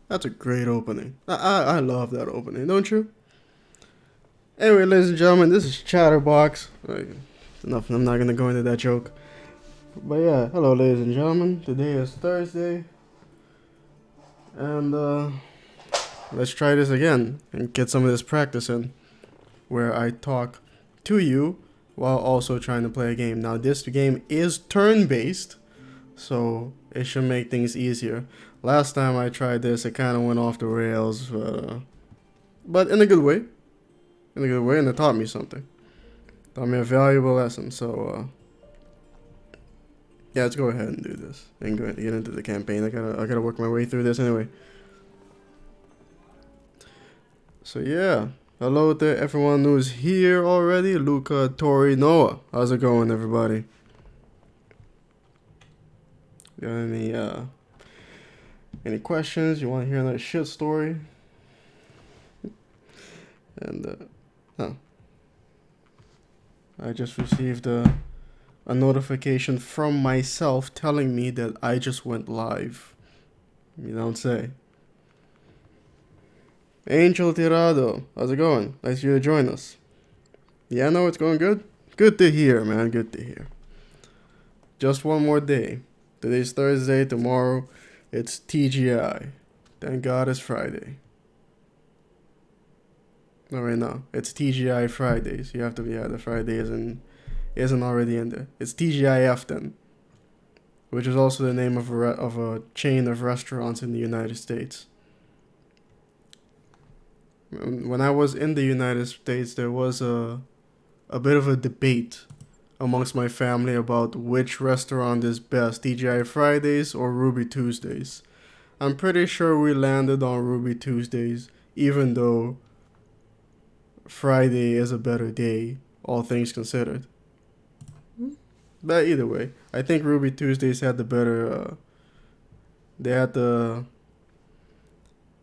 That's a great opening. I love that opening, don't you? Anyway, ladies and gentlemen, this is Chatterbox. Enough, I'm not gonna go into that joke. But yeah, hello, ladies and gentlemen. Today is Thursday, and let's try this again and get some of this practice in, where I talk to you while also trying to play a game. Now, this game is turn-based, so it should make things easier. Last time I tried this, it kind of went off the rails, but in a good way. In a good way, and it taught me something. Taught me a valuable lesson. So, yeah, let's go ahead and do this and get into the campaign. I gotta work my way through this anyway. So yeah, hello to everyone who's here already. Luca, Tori, Noah. How's it going, everybody? Got any questions? You want to hear another shit story? And oh, I just received a notification from myself telling me that I just went live. You don't say. Angel Tirado, how's it going? Nice you to join us. Yeah, no, it's going good. Good to hear, man. Good to hear. Just one more day. Today's Thursday. Tomorrow, it's TGI. Thank God it's Friday. No, right now it's TGI Fridays. You have to be the Friday isn't already in there. It's TGIF then, which is also the name of a chain of restaurants in the United States. When I was in the United States, there was a bit of a debate amongst my family about which restaurant is best, TGI Fridays or Ruby Tuesdays. I'm pretty sure we landed on Ruby Tuesdays, even though Friday is a better day, all things considered. But either way, I think Ruby Tuesdays had the better. They had the.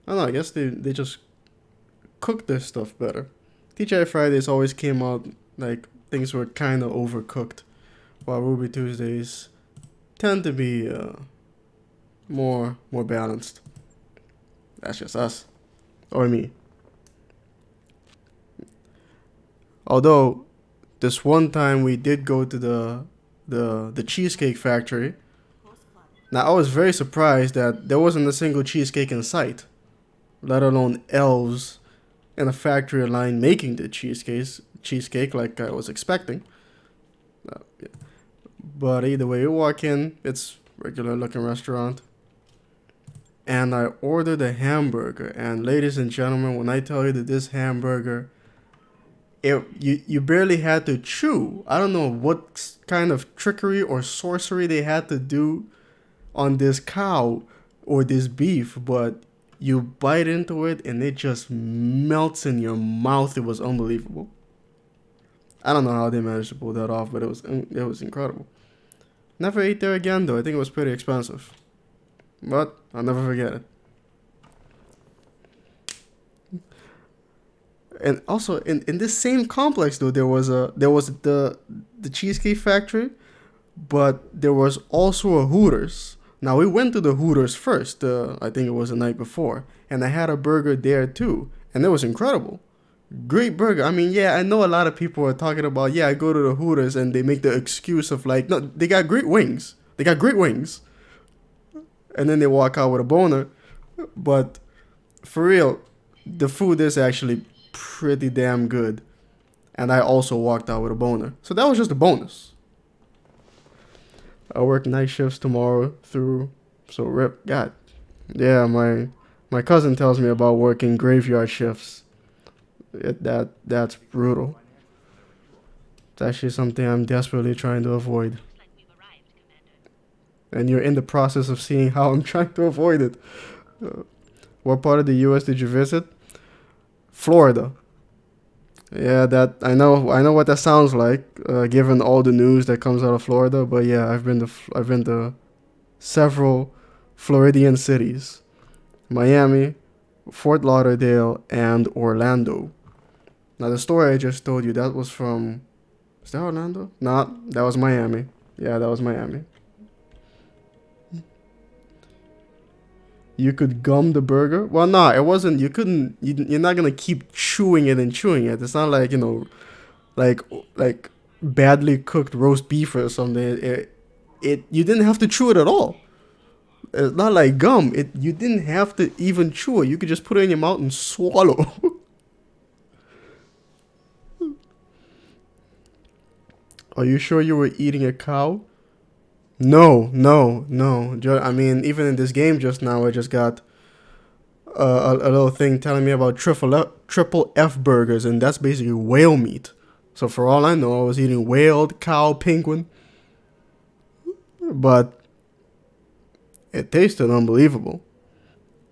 I don't know. I guess they just cooked their stuff better. TGI Fridays always came out like things were kind of overcooked, while Ruby Tuesdays tend to be more balanced. That's just us, or me. Although, this one time we did go to the cheesecake factory. Now I was very surprised that there wasn't a single cheesecake in sight, let alone elves in a factory line making the cheesecake like I was expecting. Yeah. But either way, you walk in, it's regular looking restaurant, and I ordered a hamburger. And ladies and gentlemen, when I tell you that this hamburger, you barely had to chew. I don't know what kind of trickery or sorcery they had to do on this cow or this beef, but you bite into it and it just melts in your mouth. It was unbelievable. I don't know how they managed to pull that off, but it was incredible. Never ate there again though. I think it was pretty expensive, but I'll never forget it. And also in this same complex though, there was the cheesecake factory, but there was also a Hooters. Now we went to the Hooters first. I think it was the night before, and I had a burger there too, and it was incredible. Great burger. I mean, yeah, I know a lot of people are talking about, yeah, I go to the Hooters and they make the excuse of like, no, they got great wings. They got great wings, and then they walk out with a boner. But for real, the food is actually pretty damn good, and I also walked out with a boner. So that was just a bonus. I work night shifts tomorrow through, so rip. God, yeah, my cousin tells me about working graveyard shifts. That's brutal. It's actually something I'm desperately trying to avoid. And you're in the process of seeing how I'm trying to avoid it. Uh, what part of the U.S. did you visit? Florida. Yeah, that I know. I know what that sounds like, given all the news that comes out of Florida. But yeah, I've been to several Floridian cities: Miami, Fort Lauderdale, and Orlando. Now the story I just told you, that was from. Is that Orlando? Nah, that was Miami. Yeah, that was Miami. You could gum the burger. Well, no, it wasn't. You couldn't. You're not gonna keep chewing it and chewing it. It's not like like like badly cooked roast beef or something. It you didn't have to chew it at all. It's not like gum. It you didn't have to even chew it. You could just put it in your mouth and swallow. Are you sure you were eating a cow? No, no, no. I mean, even in this game just now, I just got a little thing telling me about triple F burgers, and that's basically whale meat. So for all I know, I was eating whale, cow, penguin, but it tasted unbelievable.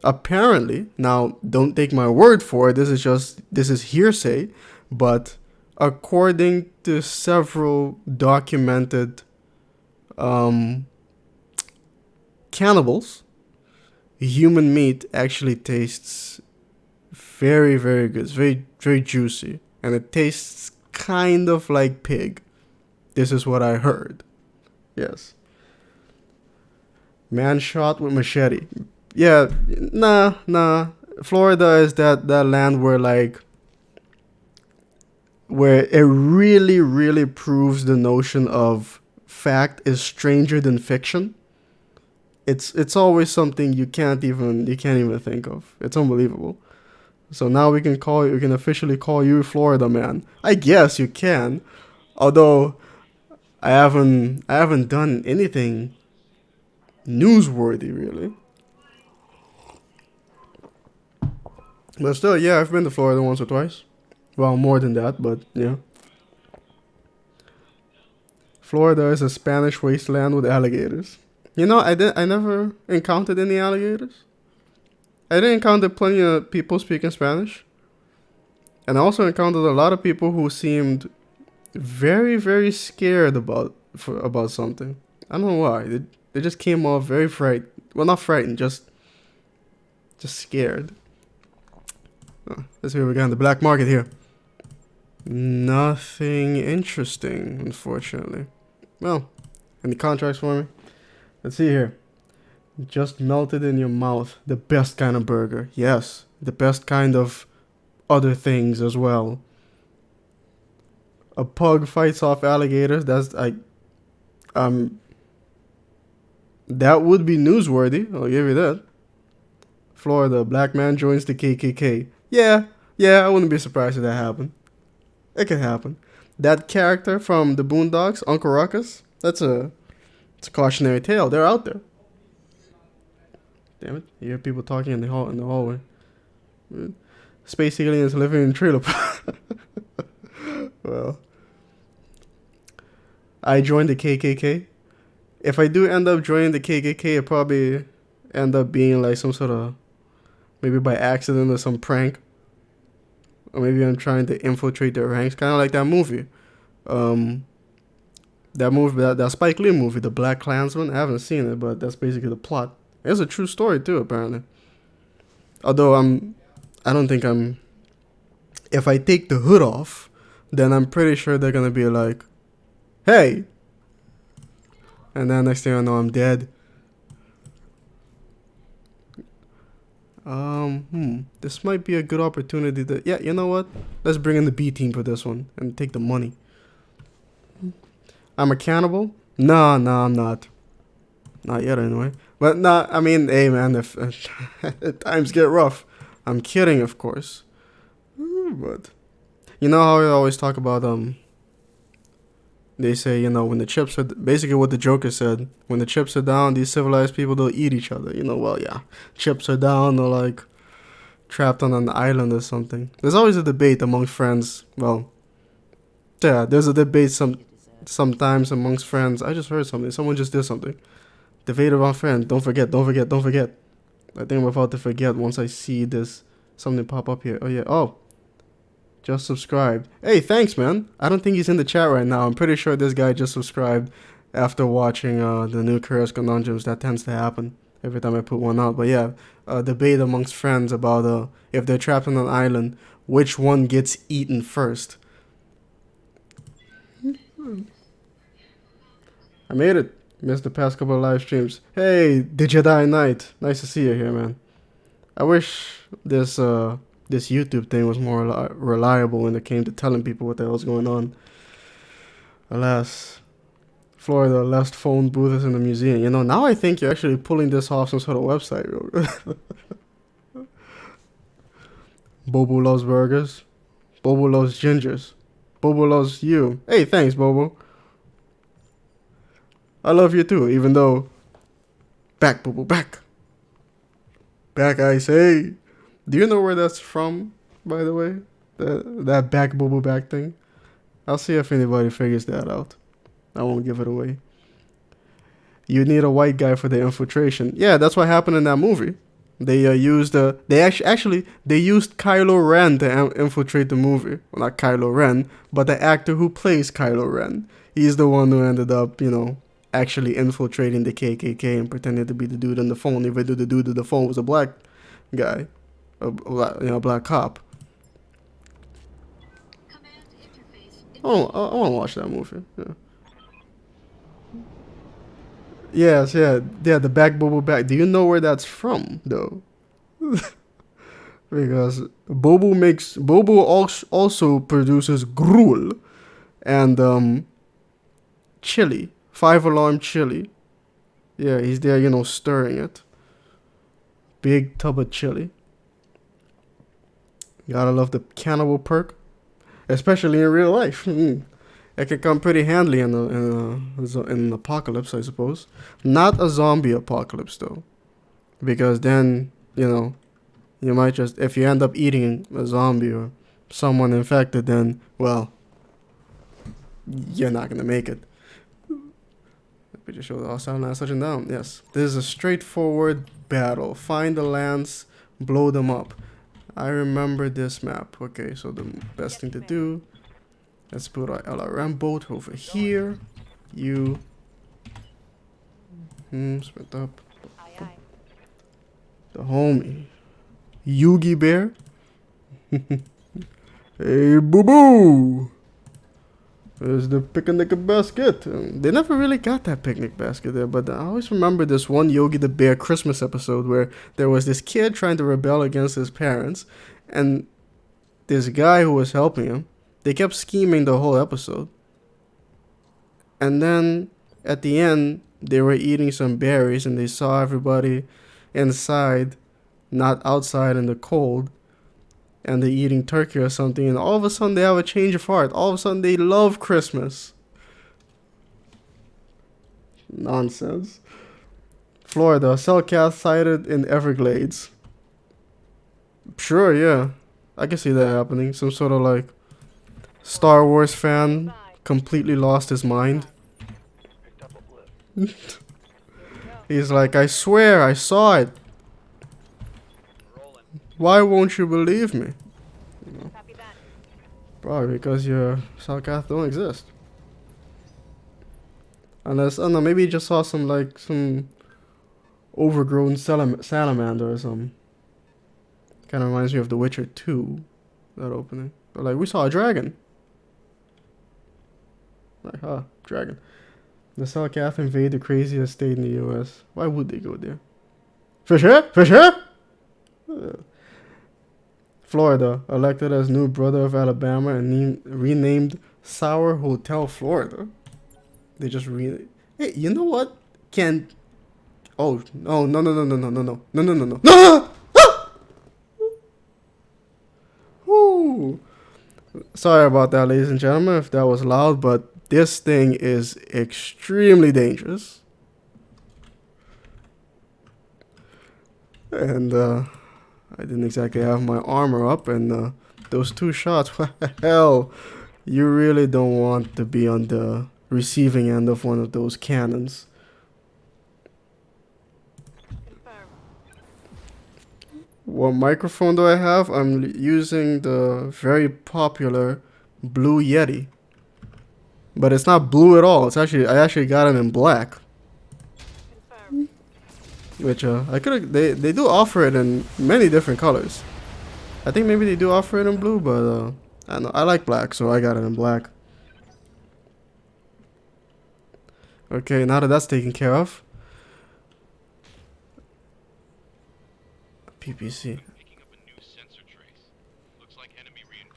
Apparently, now don't take my word for it. This is hearsay, but according to several documented um, cannibals, human meat actually tastes very, very good. It's very, very juicy, and it tastes kind of like pig. This is what I heard. Yes. Man shot with machete. Yeah, nah. Florida is that land where it really, really proves the notion of fact is stranger than fiction. It's always something you can't even think of. It's unbelievable. So now we can officially call you Florida man. I guess you can. Although I haven't done anything newsworthy really. But still, yeah, I've been to Florida once or twice. Well, more than that, but yeah. Florida is a Spanish wasteland with alligators. I never encountered any alligators. I did encounter plenty of people speaking Spanish, and I also encountered a lot of people who seemed very, very scared about something. I don't know why. They just came off very frightened. Well, not frightened, just scared. Oh, let's see what we got in the black market here. Nothing interesting, unfortunately. Well, any contracts for me? Let's see here. Just melted in your mouth. The best kind of burger. Yes, the best kind of other things as well. A pug fights off alligators. Um, that would be newsworthy. I'll give you that. Florida, black man joins the KKK. Yeah, I wouldn't be surprised if that happened. It could happen. That character from the Boondocks, Uncle Ruckus, it's a cautionary tale. They're out there. Damn it! You hear people talking in the hallway. Space aliens living in trailer park. Well, I joined the KKK. If I do end up joining the KKK, it probably end up being like some sort of maybe by accident or some prank, or maybe I'm trying to infiltrate their ranks, kind of like that movie. Um, that Spike Lee movie, The Black Klansman. I haven't seen it, but that's basically the plot. It's a true story too, apparently. Although I don't think I'm. If I take the hood off, then I'm pretty sure they're gonna be like, "Hey," and then next thing I know, I'm dead. This might be a good opportunity to. Yeah, you know what? Let's bring in the B team for this one and take the money. I'm a cannibal? No, I'm not. Not yet, anyway. But nah, I mean, hey man, if times get rough, I'm kidding, of course. But you know how I always talk about they say when the chips are basically what the Joker said. When the chips are down, these civilized people they'll eat each other. Well, yeah, chips are down, they're like trapped on an island or something. There's always a debate amongst friends. Well, yeah, there's a debate sometimes amongst friends. I just heard something. Someone just did something. Debate about friends. Don't forget. I think I'm about to forget once I see this something pop up here. Oh yeah. Oh, just subscribed. Hey, thanks, man. I don't think he's in the chat right now. I'm pretty sure this guy just subscribed after watching the new Curious Conundrums. That tends to happen every time I put one out. But yeah, debate amongst friends about if they're trapped on an island, which one gets eaten first. I made it. Missed the past couple of live streams. Hey, the Jedi Knight. Nice to see you here, man. I wish this YouTube thing was more reliable when it came to telling people what the hell's going on. Alas, Florida last phone booth is in the museum. You know, now I think you're actually pulling this off some sort of website. Bobo loves burgers. Bobo loves gingers. Bobo loves you. Hey, thanks, Bobo. I love you too, even though... Back, Bobo, back. Back, I say. Do you know where that's from, by the way? That back, Bobo, back thing? I'll see if anybody figures that out. I won't give it away. You need a white guy for the infiltration. Yeah, that's what happened in that movie. They used they actually used Kylo Ren to infiltrate the movie. Well, not Kylo Ren, but the actor who plays Kylo Ren. He's the one who ended up, you know, actually infiltrating the KKK and pretending to be the dude on the phone, even though the dude on the phone was a black guy, a black cop. Oh, I want to watch that movie. Yeah. Yes, yeah, the back Bobo back. Do you know where that's from, though? Because Bobo also produces gruel and chili, 5-alarm chili. Yeah, he's there, you know, stirring it. Big tub of chili. Gotta love the cannibal perk, especially in real life. It can come pretty handy in an apocalypse, I suppose. Not a zombie apocalypse, though, because then, you know, you might just, if you end up eating a zombie or someone infected, then, well, you're not gonna make it. Let me just show the hostile lands touching down. Yes, this is a straightforward battle. Find the lands, blow them up. I remember this map. Okay, so the best thing to do, let's put our LRM boat over here. You split up. The homie Yugi Bear. Hey, boo boo. There's the picnic basket. They never really got that picnic basket there, but I always remember this one Yogi the Bear Christmas episode where there was this kid trying to rebel against his parents, and this guy who was helping him, they kept scheming the whole episode. And then at the end, they were eating some berries and they saw everybody inside, not outside in the cold. And they're eating turkey or something, and all of a sudden they have a change of heart. All of a sudden they love Christmas. Nonsense. Florida, Cellcath sighted in Everglades. Sure, yeah. I can see that happening. Some sort of like Star Wars fan completely lost his mind. He's like, I swear I saw it. Why won't you believe me? You know, probably because your Cellcath don't exist. Unless, I don't know, maybe you just saw some overgrown salamander or something. Kind of reminds me of The Witcher 2, that opening. But like, we saw a dragon. Like, huh, dragon. The Cellcath invade the craziest state in the US. Why would they go there? Fisher? Fisher? Florida, elected as new brother of Alabama and renamed Sour Hotel Florida. They just Hey, you know what? Oh, no, no, no, no, no, no, no, no, no, no, no, no, no! Woo! Sorry about that, ladies and gentlemen, if that was loud, but this thing is extremely dangerous. And, I didn't exactly have my armor up, and those two shots, hell, you really don't want to be on the receiving end of one of those cannons. What microphone do I have? I'm using the very popular Blue Yeti. But it's not blue at all. I actually got it in black. Which they do offer it in many different colors. I think maybe they do offer it in blue, but I don't know, I like black, so I got it in black. Okay, now that that's taken care of, PPC.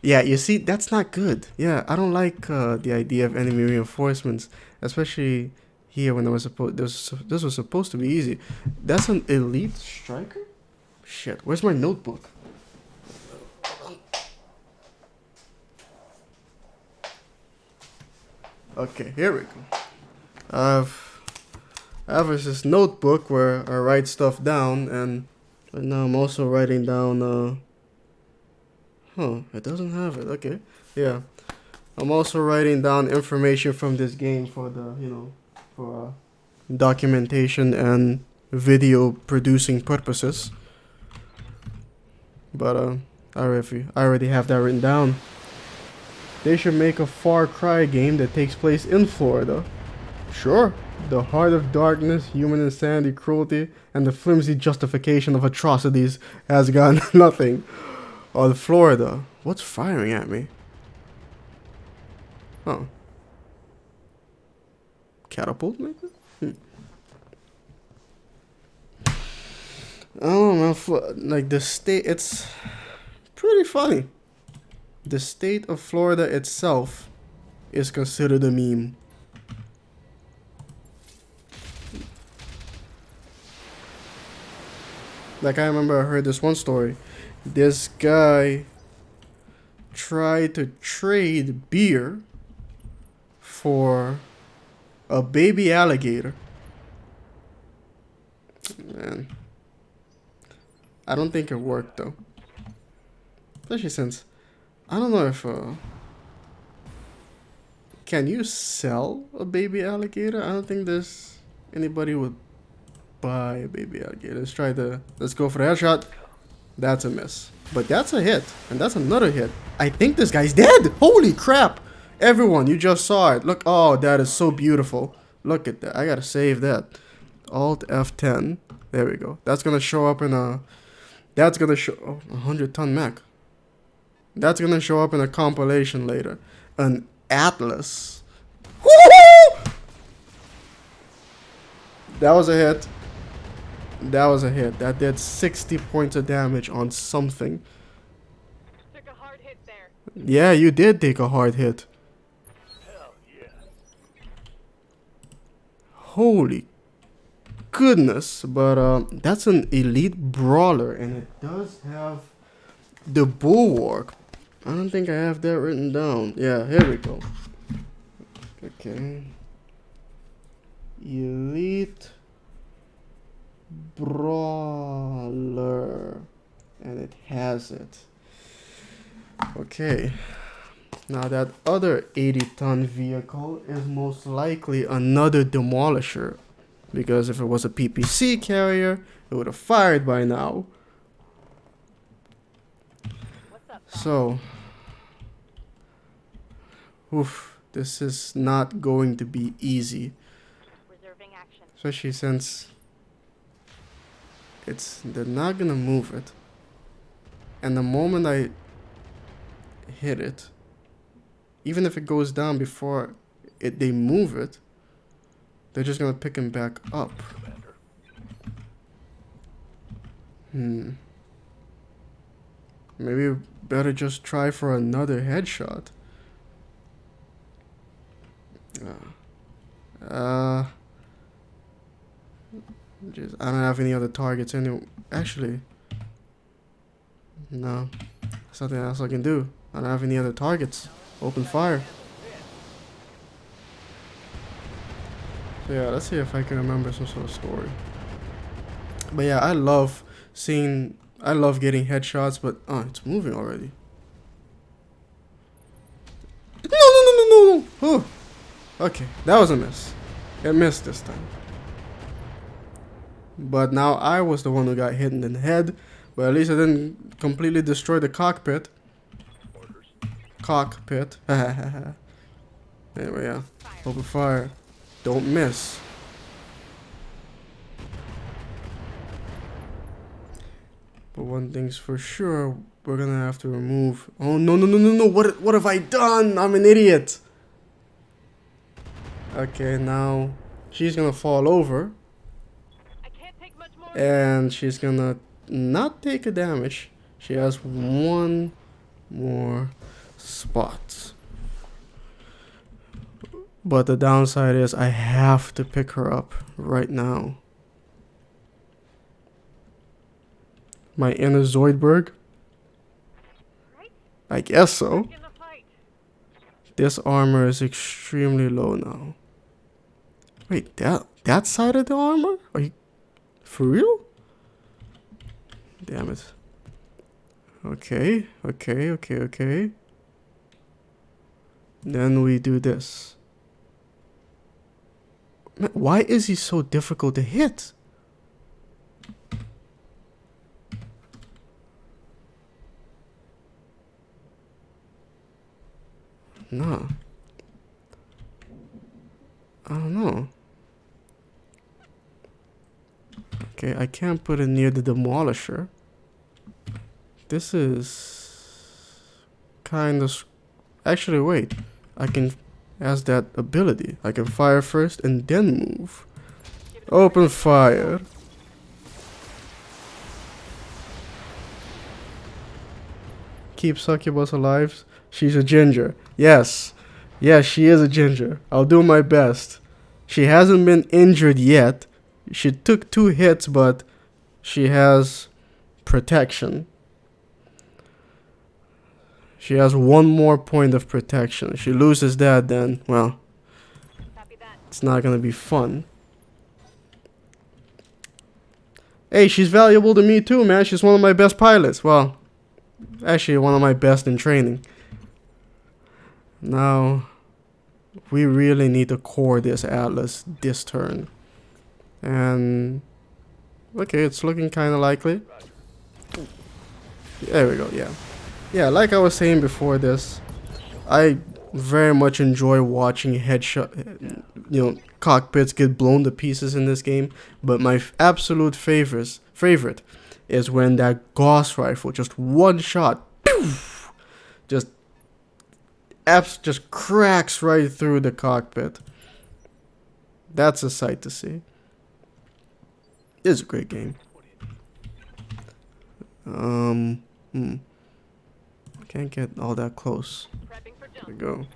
Yeah, you see, that's not good. Yeah, I don't like the idea of enemy reinforcements, especially here when I was supposed. This was supposed to be easy. That's an elite striker. Shit, where's my notebook? Okay, here we go. I have this notebook where I write stuff down, and now I'm also writing down. It doesn't have it. Okay, yeah. I'm also writing down information from this game for the, for documentation and video producing purposes. But I already have that written down. They should make a Far Cry game that takes place in Florida. Sure. The heart of darkness, human insanity, cruelty, and the flimsy justification of atrocities has gotten nothing. On Florida. What's firing at me? Oh. Catapult, maybe? I don't know, like the state, it's pretty funny. The state of Florida itself is considered a meme. Like, I remember I heard this one story. This guy tried to trade beer for a baby alligator. Man. I don't think it worked though. Especially since I don't know if can you sell a baby alligator? I don't think there's anybody would buy a baby alligator. Let's go for the headshot. That's a miss. But that's a hit. And that's another hit. I think this guy's dead. Holy crap. Everyone, you just saw it. Look. Oh, that is so beautiful. Look at that. I gotta save that. Alt F10. There we go. That's gonna show up in a... That's gonna show... Oh, 100-ton mech. That's gonna show up in a compilation later. An Atlas. Woo-hoo! That was a hit. That was a hit. That did 60 points of damage on something. Took a hard hit there. Yeah, you did take a hard hit. Hell yeah. Holy goodness. But that's an elite brawler, and it does have the bulwark. I don't think I have that written down. Yeah, here we go. Okay. Elite brawler, and it has it. Okay, now that other 80-ton vehicle is most likely another demolisher, because if it was a PPC carrier it would have fired by now. What's up, So this is not going to be easy, reserving action. especially since they're not gonna move it, and the moment I hit it, even if it goes down before they move it, they're just gonna pick him back up. Maybe we better just try for another headshot. I don't have any other targets anyway. Actually, no. There's nothing else I can do. I don't have any other targets. Open fire. So yeah, let's see if I can remember some sort of story. But yeah, I love getting headshots, but it's moving already. No. Oh. Okay, that was a miss. It missed this time. But now I was the one who got hit in the head. But at least I didn't completely destroy the cockpit. Cockpit. Anyway, yeah. Open fire. Don't miss. But one thing's for sure, we're gonna have to remove... Oh, no. What have I done? I'm an idiot. Okay, now she's gonna fall over. I can't take much more. And she's gonna not take a damage. She has one more spot. But the downside is I have to pick her up right now. My inner Zoidberg? I guess so. In the fight. This armor is extremely low now. Wait, that side of the armor? Are you for real? Damn it. Okay. Then we do this. Man, why is he so difficult to hit? No. I don't know. Okay, I can't put it near the demolisher. This is kind of... Actually, wait. I can... Has that ability. I can fire first and then move. Open fire. Keep succubus alive. She's a ginger. Yes. Yes, she is a ginger. I'll do my best. She hasn't been injured yet. She took 2 hits, but she has protection. She has 1 more point of protection. She loses that, then, well, Copy that. it's not gonna be fun. Hey, she's valuable to me too, man. She's one of my best pilots. Well, actually one of my best in training. Now, we really need to core this Atlas this turn. And, okay, it's looking kind of likely. There we go, yeah. Yeah, like I was saying before this, I very much enjoy watching cockpits get blown to pieces in this game. But my absolute favorite is when that Gauss rifle, just one shot, poof, just cracks right through the cockpit. That's a sight to see. It's a great game. Can't get all that close. Prepping for There we jump. go.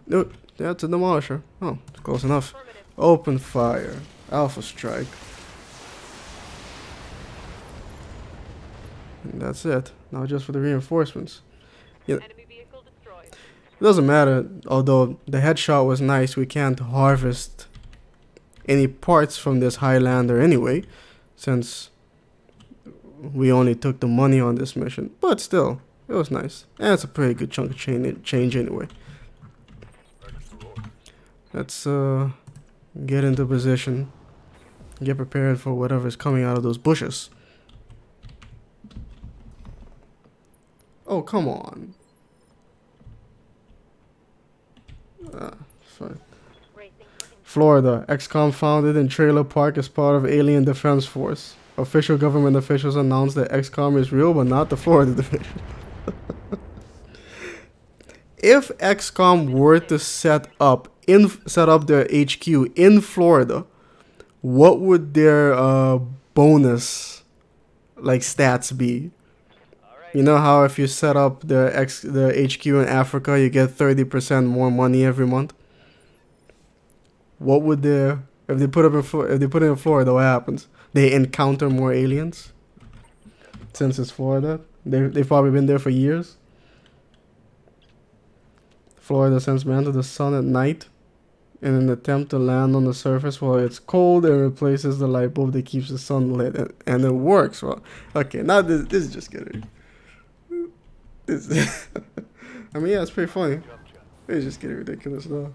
Nope, that's a demolisher. Oh, it's close enough. Affirmative. Open fire. Alpha strike. And that's it. Now just for the reinforcements. Enemy vehicle destroyed. It doesn't matter, although the headshot was nice, we can't harvest any parts from this Highlander anyway, since we only took the money on this mission. But still, it was nice. And it's a pretty good chunk of change anyway. Let's get into position. Get prepared for whatever's coming out of those bushes. Oh, come on. Fine. Racing for Florida, XCOM founded in Trailer Park as part of Alien Defense Force. Official government officials announced that XCOM is real, but not the Florida division. If XCOM were to set up their HQ in Florida, what would their bonus stats be? You know how if you set up the HQ in Africa, you get 30% more money every month. What would if they put it in Florida? What happens? They encounter more aliens. Since it's Florida, they've probably been there for years. Florida sends man to the sun at night in an attempt to land on the surface while it's cold and replaces the light bulb that keeps the sun lit, and it works. Well, okay, now this is just getting. I mean, yeah, it's pretty funny. It's just getting ridiculous though.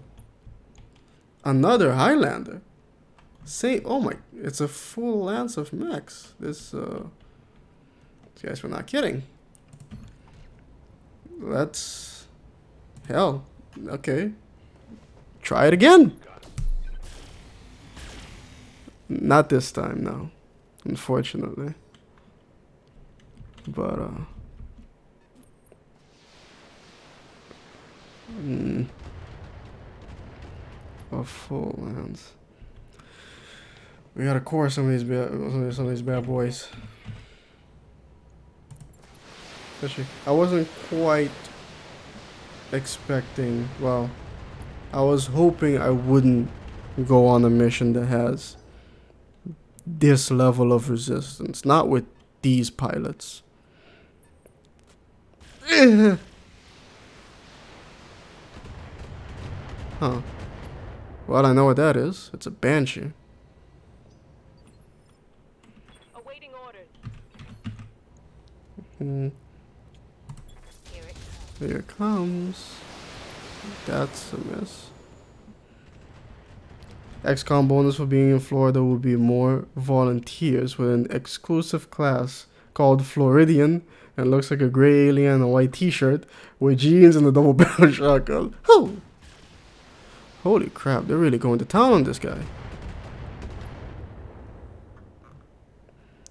Another Highlander. Oh my! It's a full lance of mechs. These guys were not kidding. Hell, okay. Try it again. Not this time, no. Unfortunately. But, a full lance. We gotta core some of these bad boys. Especially, I wasn't quite expecting, well, I was hoping I wouldn't go on a mission that has this level of resistance. Not with these pilots. Huh. Well, I know what that is. It's a Banshee. Awaiting orders. Hmm. Here it comes. Here it comes. That's a miss. XCOM bonus for being in Florida will be more volunteers with an exclusive class called Floridian, and looks like a gray alien in a white t-shirt with jeans and a double barrel shotgun. Oh! Holy crap, they're really going to town on this guy.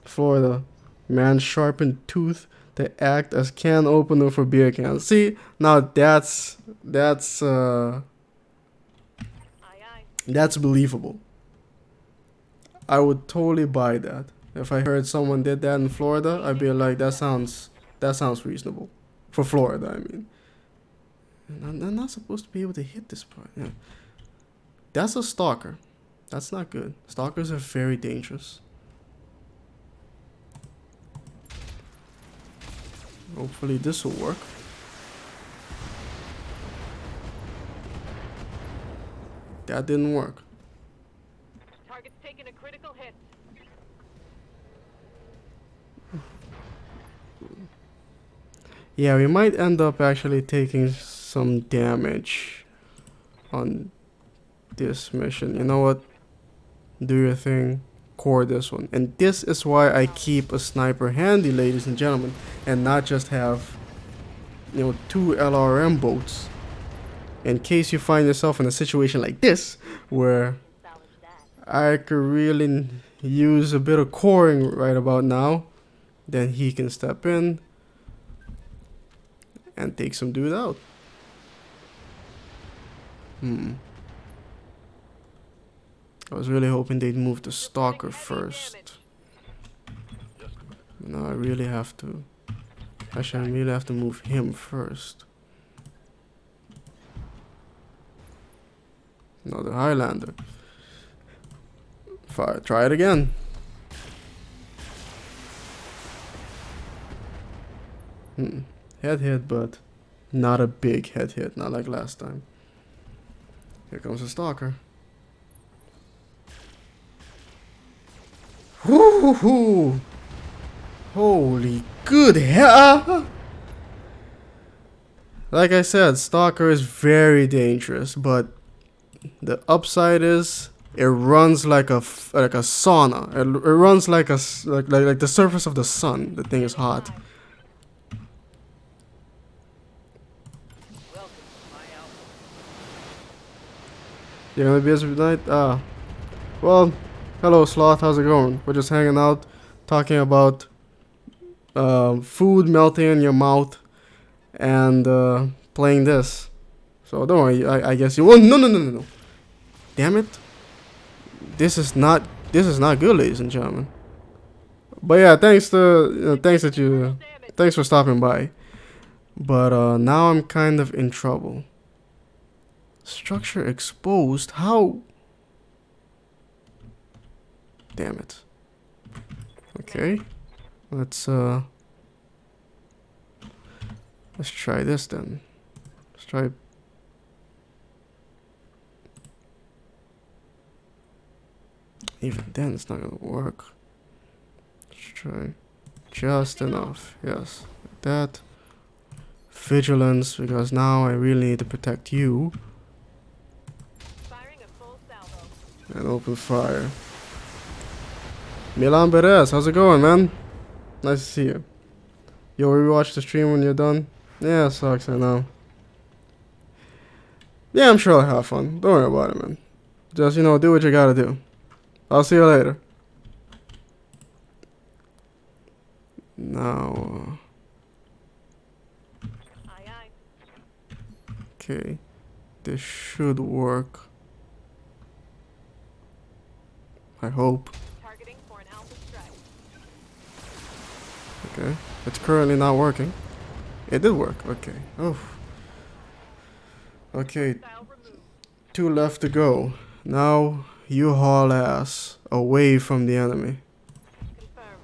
Florida. Man sharpened tooth to act as can opener for beer cans. See, now that's Aye, aye. that's believable. I would totally buy that. If I heard someone did that in Florida, I'd be like, that sounds reasonable. For Florida, I mean. And I'm not supposed to be able to hit this part. Yeah. That's a stalker. That's not good. Stalkers are very dangerous. Hopefully this will work. That didn't work. Target's taking a critical hit. Yeah, we might end up actually taking some damage on this mission. You know what? Do your thing. Core this one. And this is why I keep a sniper handy, ladies and gentlemen, and not just have, you know, 2 LRM boats. In case you find yourself in a situation like this, where Salvage that. I could really use a bit of coring right about now, then he can step in and take some dude out. I was really hoping they'd move the stalker first. No, I really have to. Actually, I really have to move him first. Another Highlander. Fire. Try it again. Head hit, but not a big head hit. Not like last time. Here comes the stalker. Whoo-hoo-hoo. Holy good hell! Like I said, stalker is very dangerous, but the upside is it runs like a sauna. It runs like like the surface of the sun. The thing is hot. Welcome to my outfit. You're gonna be busy tonight? Well, hello Sloth, how's it going? We're just hanging out, talking about food melting in your mouth, and playing this. So don't worry, I guess you won't. No. Damn it. This is not good, ladies and gentlemen. But yeah, thanks for stopping by. But now I'm kind of in trouble. Structure exposed? How? Damn it. Okay. Let's try this then. Let's try. Even then, it's not gonna work. Let's try just enough. Yes, like that. Vigilance, because now I really need to protect you. Firing a full salvo. And open fire. Milan Perez, how's it going, man? Nice to see you. You'll rewatch the stream when you're done? Yeah, it sucks, I know. Yeah, I'm sure I'll have fun. Don't worry about it, man. Just, do what you gotta do. I'll see you later. Now, Aye, aye. okay. This should work. I hope. Targeting for an alpha strike. Okay. It's currently not working. It did work. Okay. Oh. Okay. Style removed. 2 left to go. Now you haul ass away from the enemy. Confirmed.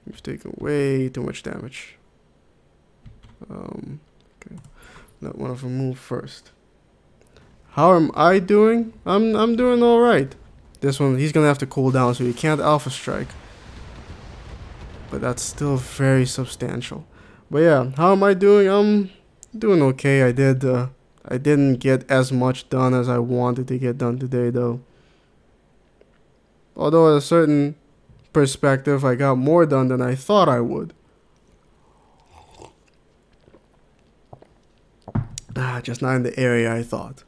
You've taken way too much damage. Okay. Let one of them move first. How am I doing? I'm doing all right. This one, he's gonna have to cool down, so he can't alpha strike. But that's still very substantial. But yeah, how am I doing? I'm doing okay. I didn't get as much done as I wanted to get done today, though. Although at a certain perspective, I got more done than I thought I would. Just not in the area I thought.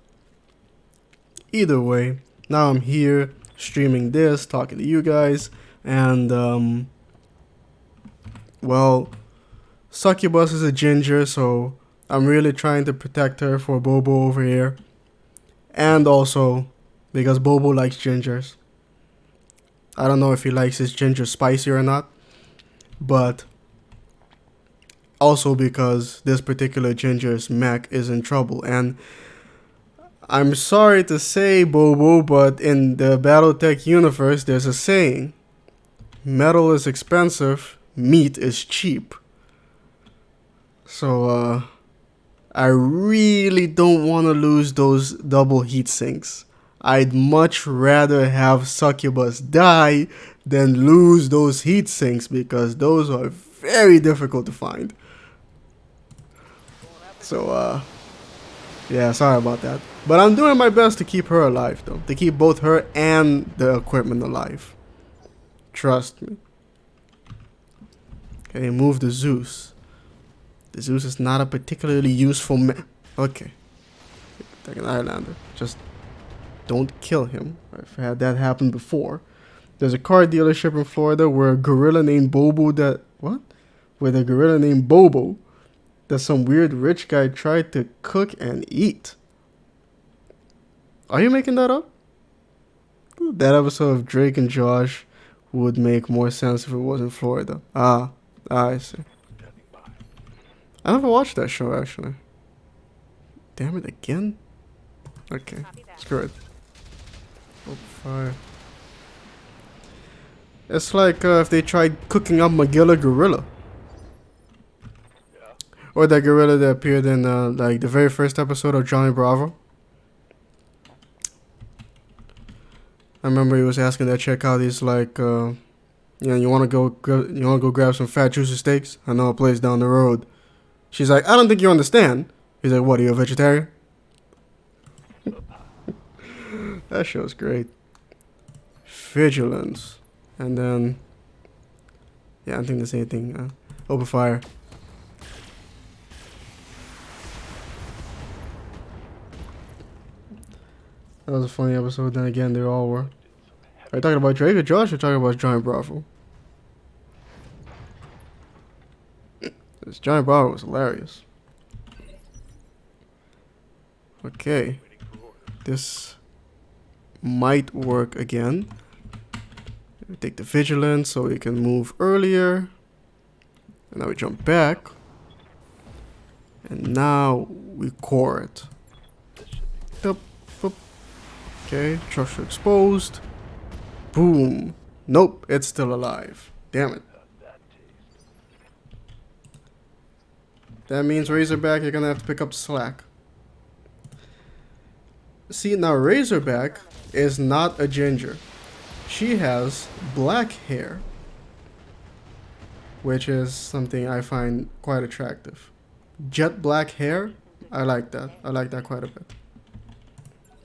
Either way, now I'm here streaming this, talking to you guys, and well, Succubus is a ginger, so I'm really trying to protect her for Bobo over here. And also, because Bobo likes gingers. I don't know if he likes his ginger spicy or not, but also because this particular ginger's mech is in trouble. And I'm sorry to say, Bobo, but in the Battletech universe, there's a saying: metal is expensive, meat is cheap. So, I really don't want to lose those double heat sinks. I'd much rather have Succubus die than lose those heat sinks, because those are very difficult to find. So, yeah, sorry about that. But I'm doing my best to keep her alive, though. To keep both her and the equipment alive. Trust me. Okay, move the Zeus. The Zeus is not a particularly useful Okay. Take an Islander. Just don't kill him. I've had that happen before. There's a car dealership in Florida where a gorilla named Bobo With a gorilla named Bobo that some weird rich guy tried to cook and eat. Are you making that up? That episode of Drake and Josh would make more sense if it was in Florida. I see. I never watched that show, actually. Damn it, again? Okay, screw it. Oh, fire. It's like if they tried cooking up Magilla Gorilla. Or that gorilla that appeared in like the very first episode of Johnny Bravo. I remember he was asking that chick out. He's like, you know, you want to go grab some fat juicy steaks? I know a place down the road. She's like, I don't think you understand. He's like, what, are you a vegetarian? That show's great. Vigilance. And then, yeah, I don't think there's anything. Open fire. That was a funny episode. Then again, they all were. Are you talking about Drake or Josh? Or talking about Johnny Bravo? This Johnny Bravo was hilarious. Okay. This might work again. Take the vigilance so we can move earlier. And now we jump back. And now we core it. Up, up. Okay, structure exposed. Boom. Nope, it's still alive. Damn it. That means Razorback, you're gonna have to pick up slack. See, now Razorback is not a ginger. She has black hair, which is something I find quite attractive. Jet black hair, I like that. I like that quite a bit.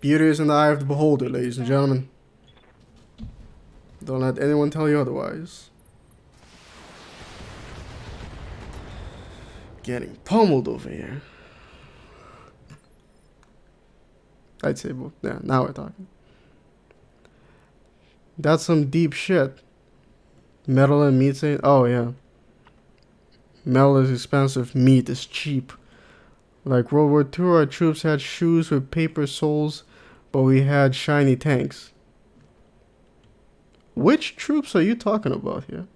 Beauty is in the eye of the beholder, ladies and gentlemen. Don't let anyone tell you otherwise. Getting pummeled over here. I'd say both. Yeah, now we're talking. That's some deep shit. Metal and meat saying, oh yeah. Metal is expensive, meat is cheap. Like World War II, our troops had shoes with paper soles, but we had shiny tanks. Which troops are you talking about here?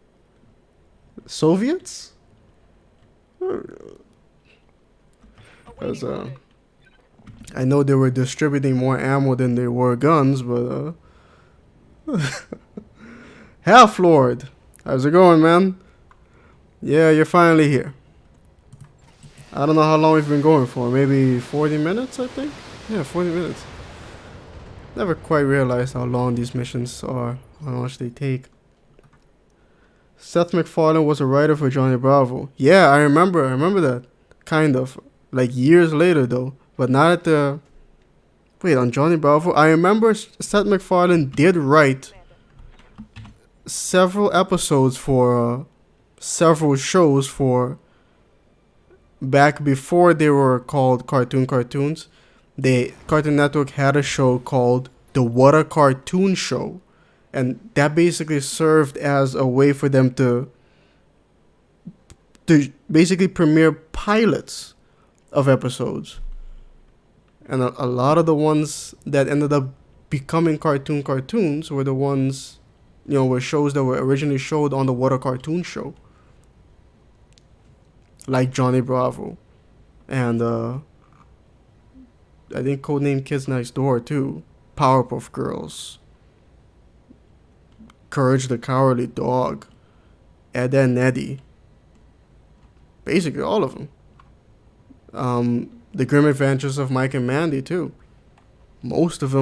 Soviets? Cause I know they were distributing more ammo than they were guns, but Half Lord, how's it going, man? Yeah, you're finally here. I don't know how long we've been going for. Maybe 40 minutes, I think. Yeah, 40 minutes. Never quite realized how long these missions are, how much they take. Seth MacFarlane was a writer for Johnny Bravo. Yeah, I remember that. Kind of. Like years later though. But not at the... Wait, on Johnny Bravo? I remember Seth MacFarlane did write several episodes for several shows for... Back before they were called cartoons. Cartoon Network had a show called The What a Cartoon Show. And that basically served as a way for them to basically premiere pilots of episodes. And a lot of the ones that ended up becoming cartoons were the ones, were shows that were originally showed on the What a Cartoon Show. Like Johnny Bravo. And I think Codename Kids Next Door too. Powerpuff Girls. Courage the Cowardly Dog, Ed and Eddie, basically all of them. The Grim Adventures of Mike and Mandy too. Most of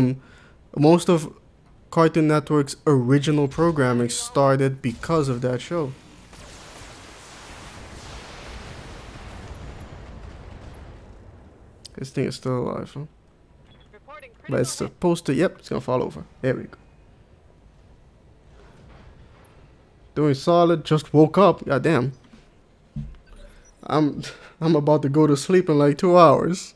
Cartoon Network's original programming started because of that show. This thing is still alive, huh? But it's supposed to, yep, it's gonna fall over. There we go. Doing solid, just woke up. God damn. I'm about to go to sleep in like 2 hours.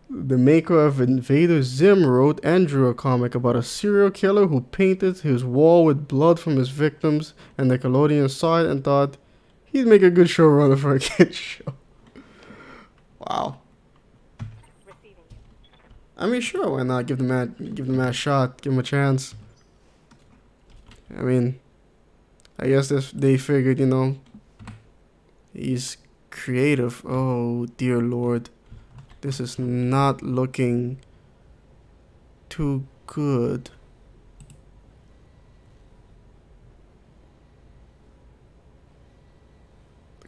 The maker of Invader Zim wrote and drew a comic about a serial killer who painted his wall with blood from his victims, and Nickelodeon saw it and thought he'd make a good showrunner for a kid's show. Wow. I mean, sure, why not? Give the man a shot, give him a chance. I mean, I guess they figured, he's creative. Oh, dear Lord. This is not looking too good.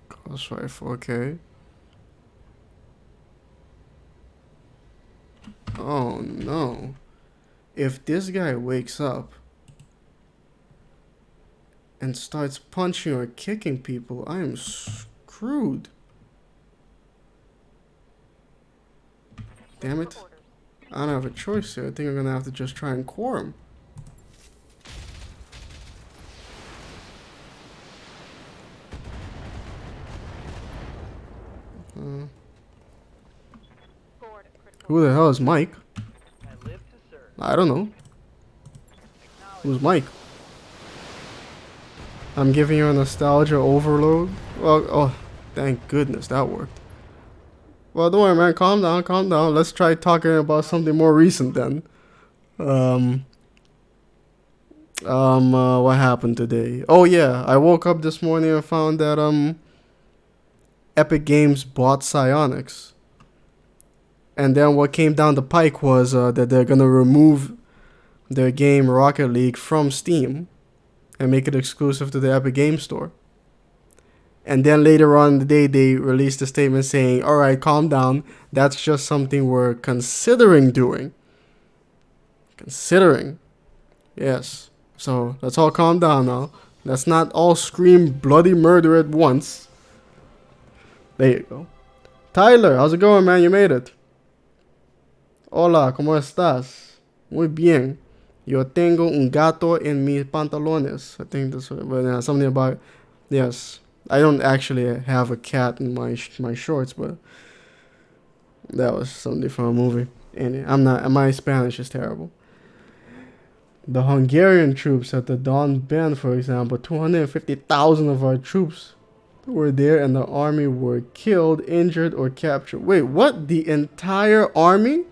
Crossfire 4K. Oh, no. If this guy wakes up and starts punching or kicking people, I am screwed. Damn it. I don't have a choice here. I think I'm gonna have to just try and core him. Who the hell is Mike? I don't know. Who's Mike? I'm giving you a nostalgia overload. Well, oh, thank goodness that worked. Well, don't worry, man. Calm down. Let's try talking about something more recent then. What happened today? Oh yeah, I woke up this morning and found that Epic Games bought Psyonix. And then what came down the pike was that they're gonna remove their game Rocket League from Steam and make it exclusive to the Epic Games Store. And then later on in the day, they released a statement saying, all right, calm down. That's just something we're considering doing. Considering. Yes. So let's all calm down now. Let's not all scream bloody murder at once. There you go. Tyler, how's it going, man? You made it. Hola, ¿cómo estás? Muy bien. Yo tengo un gato en mis pantalones. I think that's what, but something about, yes. I don't actually have a cat in my shorts, but that was something from a movie. And my Spanish is terrible. The Hungarian troops at the Don Bend, for example, 250,000 of our troops were there, and the army were killed, injured, or captured. Wait, what? The entire army?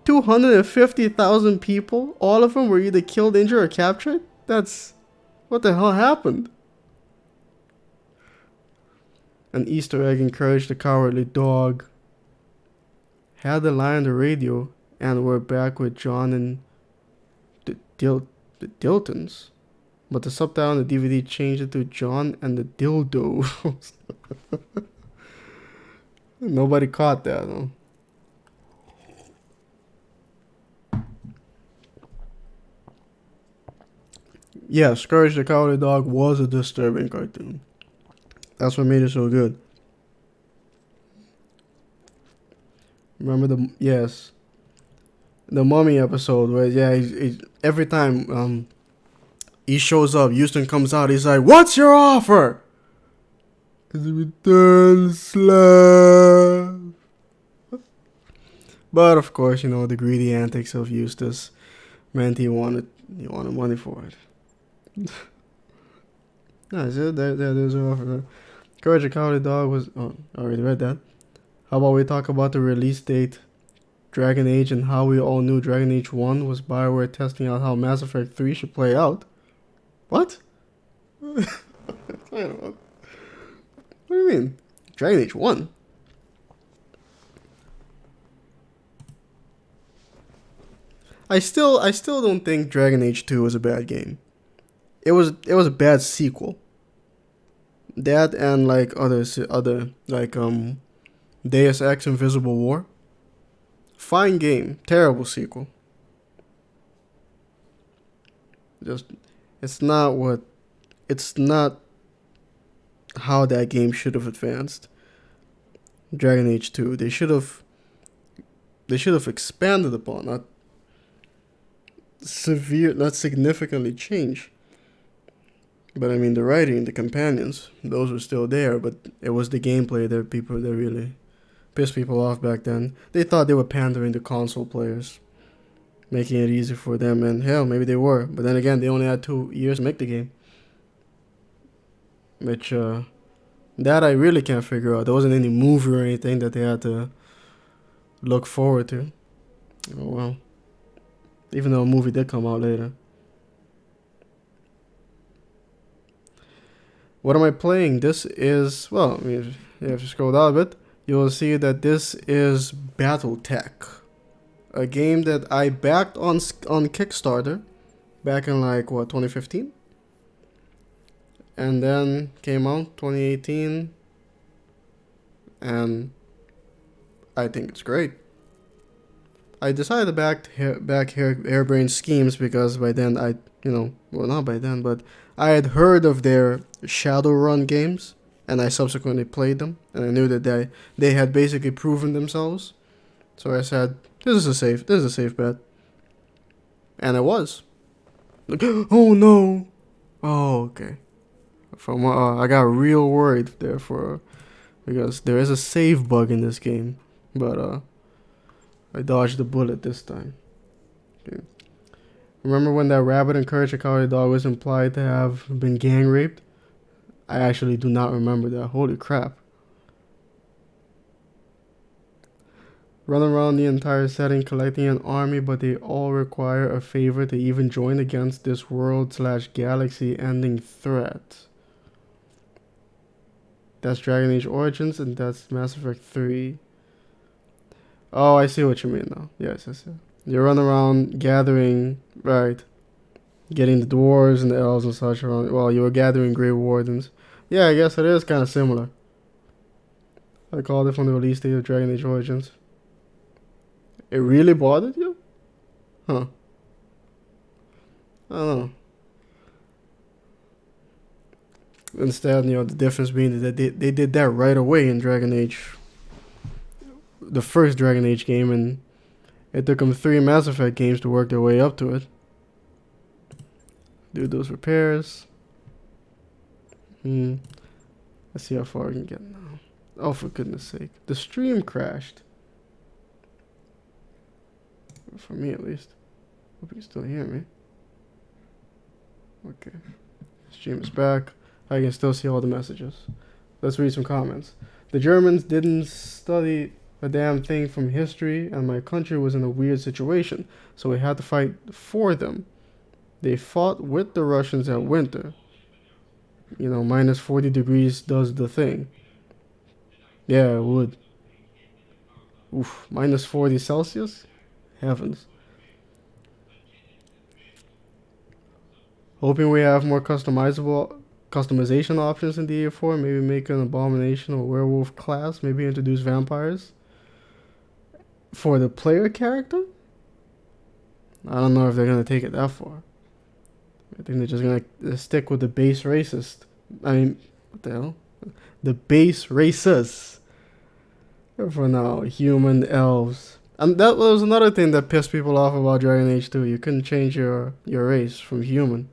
250,000 people? All of them were either killed, injured, or captured? What the hell happened? An Easter egg encouraged the cowardly dog. Had the line on the radio, and we're back with John and the Diltons. But the subtitle on the DVD changed it to John and the Dildos. Nobody caught that, though. Yeah, Scourge the Cowardly Dog was a disturbing cartoon. That's what made it so good. Remember the Mummy episode where every time he shows up, Houston comes out, he's like, "What's your offer?" "Cause we turn slave." But of course, the greedy antics of Eustace meant he wanted money for it. Nice, there's an offer. Courage the Cowardly Dog was. Oh, I already read that. How about we talk about the release date, Dragon Age, and how we all knew Dragon Age 1 was BioWare testing out how Mass Effect 3 should play out? What? What do you mean? Dragon Age 1? I still don't think Dragon Age 2 was a bad game. It was a bad sequel. That and like other like Deus Ex Invisible War. Fine game, terrible sequel. It's not how that game should have advanced. Dragon Age 2, they should have expanded upon, not significantly changed. But I mean, the writing, the companions, those were still there, but it was the gameplay that really pissed people off back then. They thought they were pandering to console players, making it easy for them, and hell, maybe they were. But then again, they only had 2 years to make the game. Which, that I really can't figure out. There wasn't any movie or anything that they had to look forward to. Oh well. Even though a movie did come out later. What am I playing? This is, well, I mean, if you scroll down a bit, you will see that this is BattleTech, a game that I backed on Kickstarter back in 2015, and then came out 2018, and I think it's great. I decided to back Harebrained Schemes because by then not by then, but I had heard of their Shadowrun games, and I subsequently played them, and I knew that they had basically proven themselves. So I said, this is a safe bet. And it was. Oh no. Oh, okay. I got real worried there because there is a save bug in this game, but I dodged the bullet this time. Okay. Remember when that rabbit and Courage the Cowardly Dog was implied to have been gang raped? I actually do not remember that. Holy crap. Run around the entire setting collecting an army, but they all require a favor to even join against this world/galaxy ending threat. That's Dragon Age Origins, and that's Mass Effect 3. Oh, I see what you mean now. Yes. You run around gathering, right, getting the dwarves and the elves and such around. Well, you were gathering Grey Wardens. Yeah, I guess it is kind of similar. I called it from the release date of Dragon Age Origins. It really bothered you? Huh. I don't know. Instead, the difference being that they did that right away in Dragon Age. The first Dragon Age game, and it took them 3 Mass Effect games to work their way up to it. Do those repairs. Let's see how far I can get now. Oh, for goodness sake. The stream crashed. For me, at least. Hope you can still hear me. Okay. Stream is back. I can still see all the messages. Let's read some comments. The Germans didn't study a damn thing from history, and my country was in a weird situation, so we had to fight for them. They fought with the Russians at winter. Minus 40 degrees does the thing. Yeah, it would. Oof, minus 40 Celsius? Heavens. Hoping we have more customization options in DA4. Maybe make an abomination or werewolf class. Maybe introduce vampires. For the player character? I don't know if they're gonna take it that far. I think they're just gonna stick with the base racist. I mean, what the hell? The base races. For now, human elves. And that was another thing that pissed people off about Dragon Age 2. You couldn't change your race from human.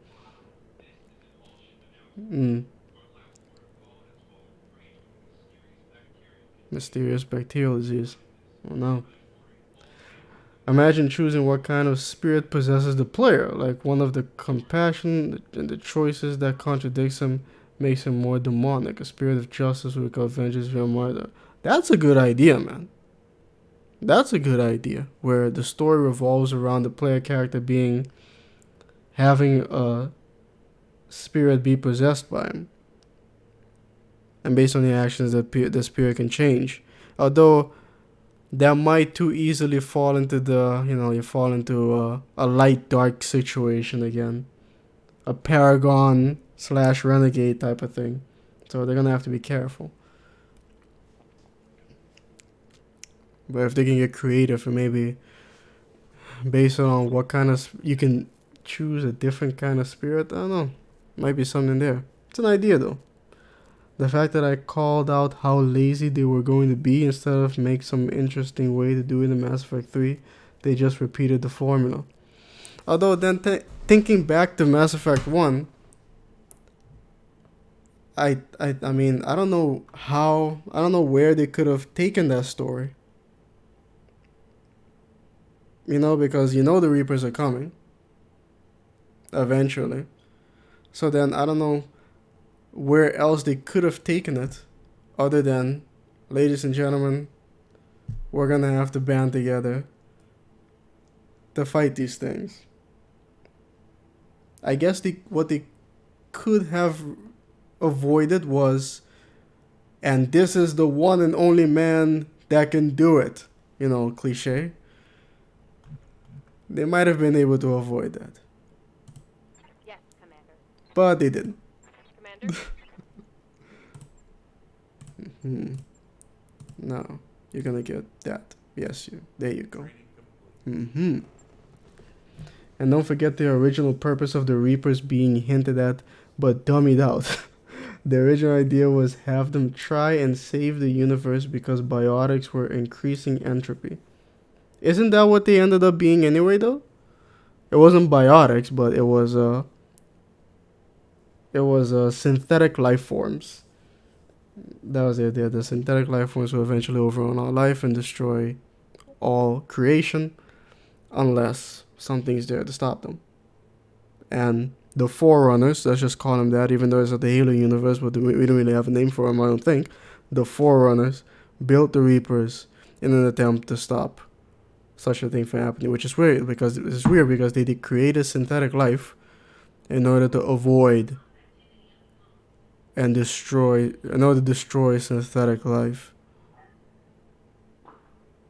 Mysterious bacterial disease. Oh no. Imagine choosing what kind of spirit possesses the player. Like one of the compassion and the choices that contradicts him makes him more demonic. A spirit of justice who avenges via murder. That's a good idea, man. That's a good idea. Where the story revolves around the player character having a spirit be possessed by him. And based on the actions that the spirit can change. Although that might too easily fall into you fall into a light dark situation again. A paragon / renegade type of thing. So they're gonna have to be careful. But if they can get creative and maybe based on what kind of you can choose a different kind of spirit, I don't know. Might be something there. It's an idea though. The fact that I called out how lazy they were going to be instead of make some interesting way to do it in Mass Effect 3, they just repeated the formula. Although then thinking back to Mass Effect 1, I mean, I don't know where they could have taken that story. Because the Reapers are coming eventually. So then I don't know where else they could have taken it other than, ladies and gentlemen, we're gonna have to band together to fight these things. I guess what they could have avoided was, and this is the one and only man that can do it, cliche. They might have been able to avoid that. Yes, Commander. But they didn't. Commander? No, you're gonna get that. Yes, there you go. And don't forget the original purpose of the Reapers being hinted at, but dummied out. The original idea was have them try and save the universe because biotics were increasing entropy. Isn't that what they ended up being anyway, though? It wasn't biotics, but it was synthetic life forms. That was the idea. The synthetic life forms will eventually overrun our life and destroy all creation unless something's there to stop them. And the Forerunners, let's just call them that, even though it's not the Halo universe, but we don't really have a name for them, I don't think. The Forerunners built the Reapers in an attempt to stop such a thing from happening, which is weird because they did create a synthetic life in order to avoid and destroy synthetic life.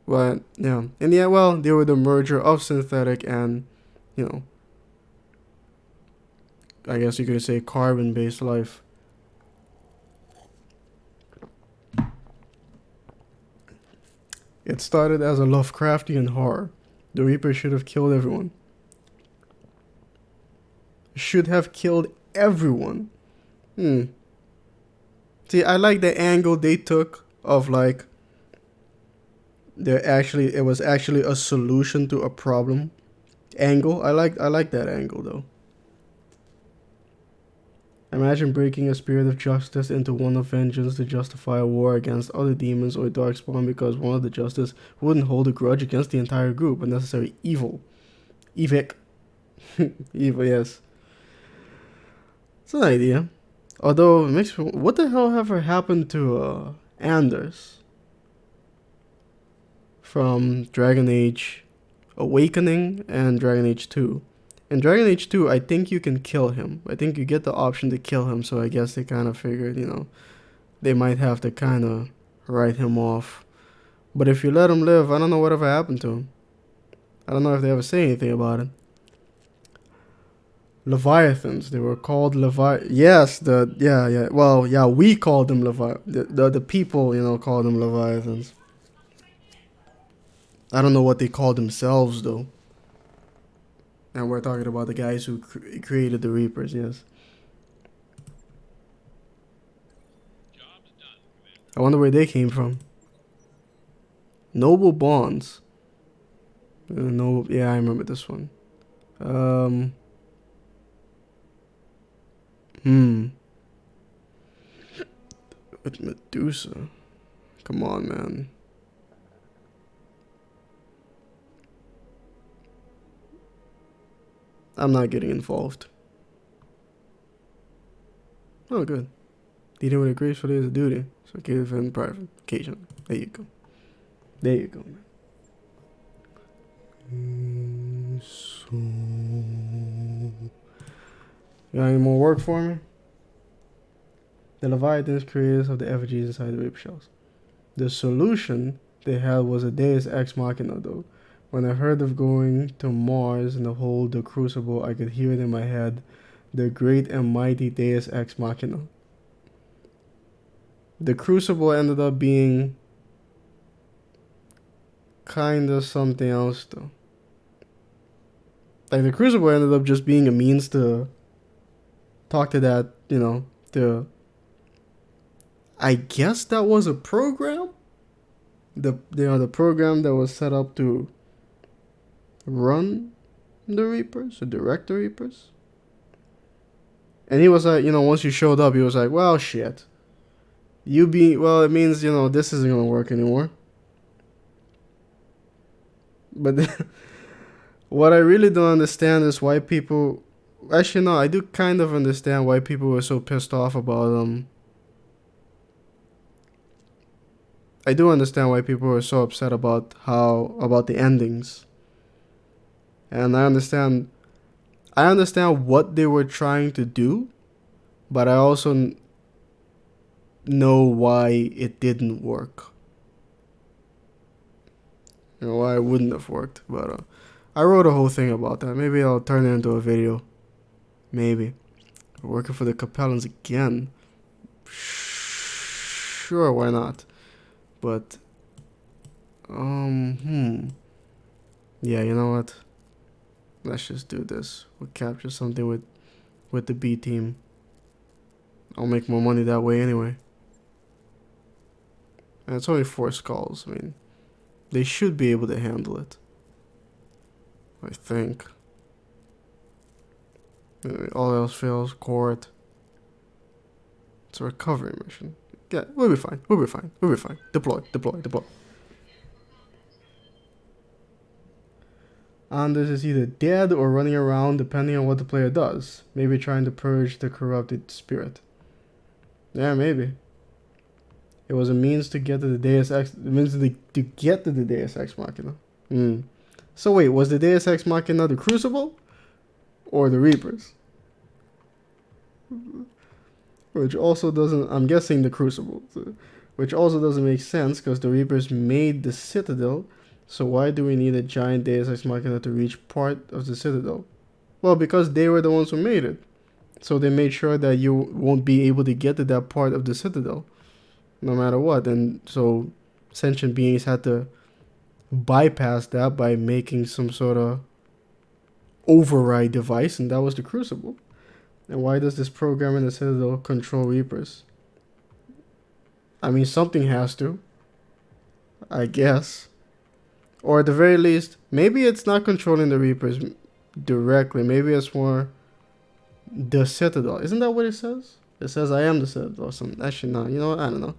But yeah, in the end, well, they were the merger of synthetic and, I guess you could say carbon-based life. It started as a Lovecraftian horror. The Reaper should have killed everyone. See, I like the angle they took of like it was actually a solution to a problem angle. I like that angle though. Imagine breaking a spirit of justice into one of vengeance to justify a war against other demons or darkspawn because one of the justice wouldn't hold a grudge against the entire group. Unnecessary evil. Evic. Evil, yes. It's an idea. Although, it makes me, what the hell ever happened to Anders from Dragon Age Awakening and Dragon Age 2? In Dragon Age 2, I think you can kill him. I think you get the option to kill him, so I guess they kind of figured, they might have to kind of write him off. But if you let him live, I don't know whatever happened to him. I don't know if they ever say anything about it. Leviathans. They were called Yes, yeah. Well, yeah, we called them the people, called them Leviathans. I don't know what they called themselves though. And we're talking about the guys who created the Reapers. Yes. I wonder where they came from. Noble Bonds. No, yeah, I remember this one. With Medusa. Come on, man. I'm not getting involved. Oh, good. Dealing with a graceful is a duty. So give in private occasion. There you go. There you go, man. So, you got any more work for me? The Leviathans creators of the effigies inside the Reaper shells. The solution they had was a Deus Ex Machina, though. When I heard of going to Mars and the whole the Crucible, I could hear it in my head. The great and mighty Deus Ex Machina. The Crucible ended up being kinda something else, though. Like, the Crucible ended up just being a means to talk to that, to... I guess that was a program? The program that was set up to run the Reapers, or direct the Reapers. And he was like, once you showed up, he was like, well, shit. It means, this isn't going to work anymore. But what I really don't understand is why people... Actually, no, I do kind of understand why people were so pissed off about I do understand why people were so upset about the endings. And I understand what they were trying to do, but I also know why it didn't work. Why it wouldn't have worked. But I wrote a whole thing about that. Maybe I'll turn it into a video. Maybe. Working for the Capellans again. Sure, why not? But, yeah, you know what? Let's just do this. We'll capture something with the B team. I'll make more money that way anyway. And it's only 4 skulls. I mean, they should be able to handle it. I think. All else fails, court. It's a recovery mission. Yeah, we'll be fine. Deploy. Anders is either dead or running around depending on what the player does. Maybe trying to purge the corrupted spirit. Yeah, maybe. It was a means to get to the Deus Ex... to get to the Deus Ex Machina. So wait, was the Deus Ex Machina the Crucible? Or the Reapers? Which also doesn't... I'm guessing the Crucible. Which also doesn't make sense, because the Reapers made the Citadel. So why do we need a giant Deus Ex Machina to reach part of the Citadel? Well, because they were the ones who made it. So they made sure that you won't be able to get to that part of the Citadel. No matter what. And so sentient beings had to bypass that by making some sort of override device. And that was the Crucible. And why does this program in the Citadel control Reapers? I mean, something has to. I guess. Or at the very least, maybe it's not controlling the Reapers directly. Maybe it's more the Citadel. Isn't that what it says? It says, I am the Citadel or something. Actually, no. You know what? I don't know.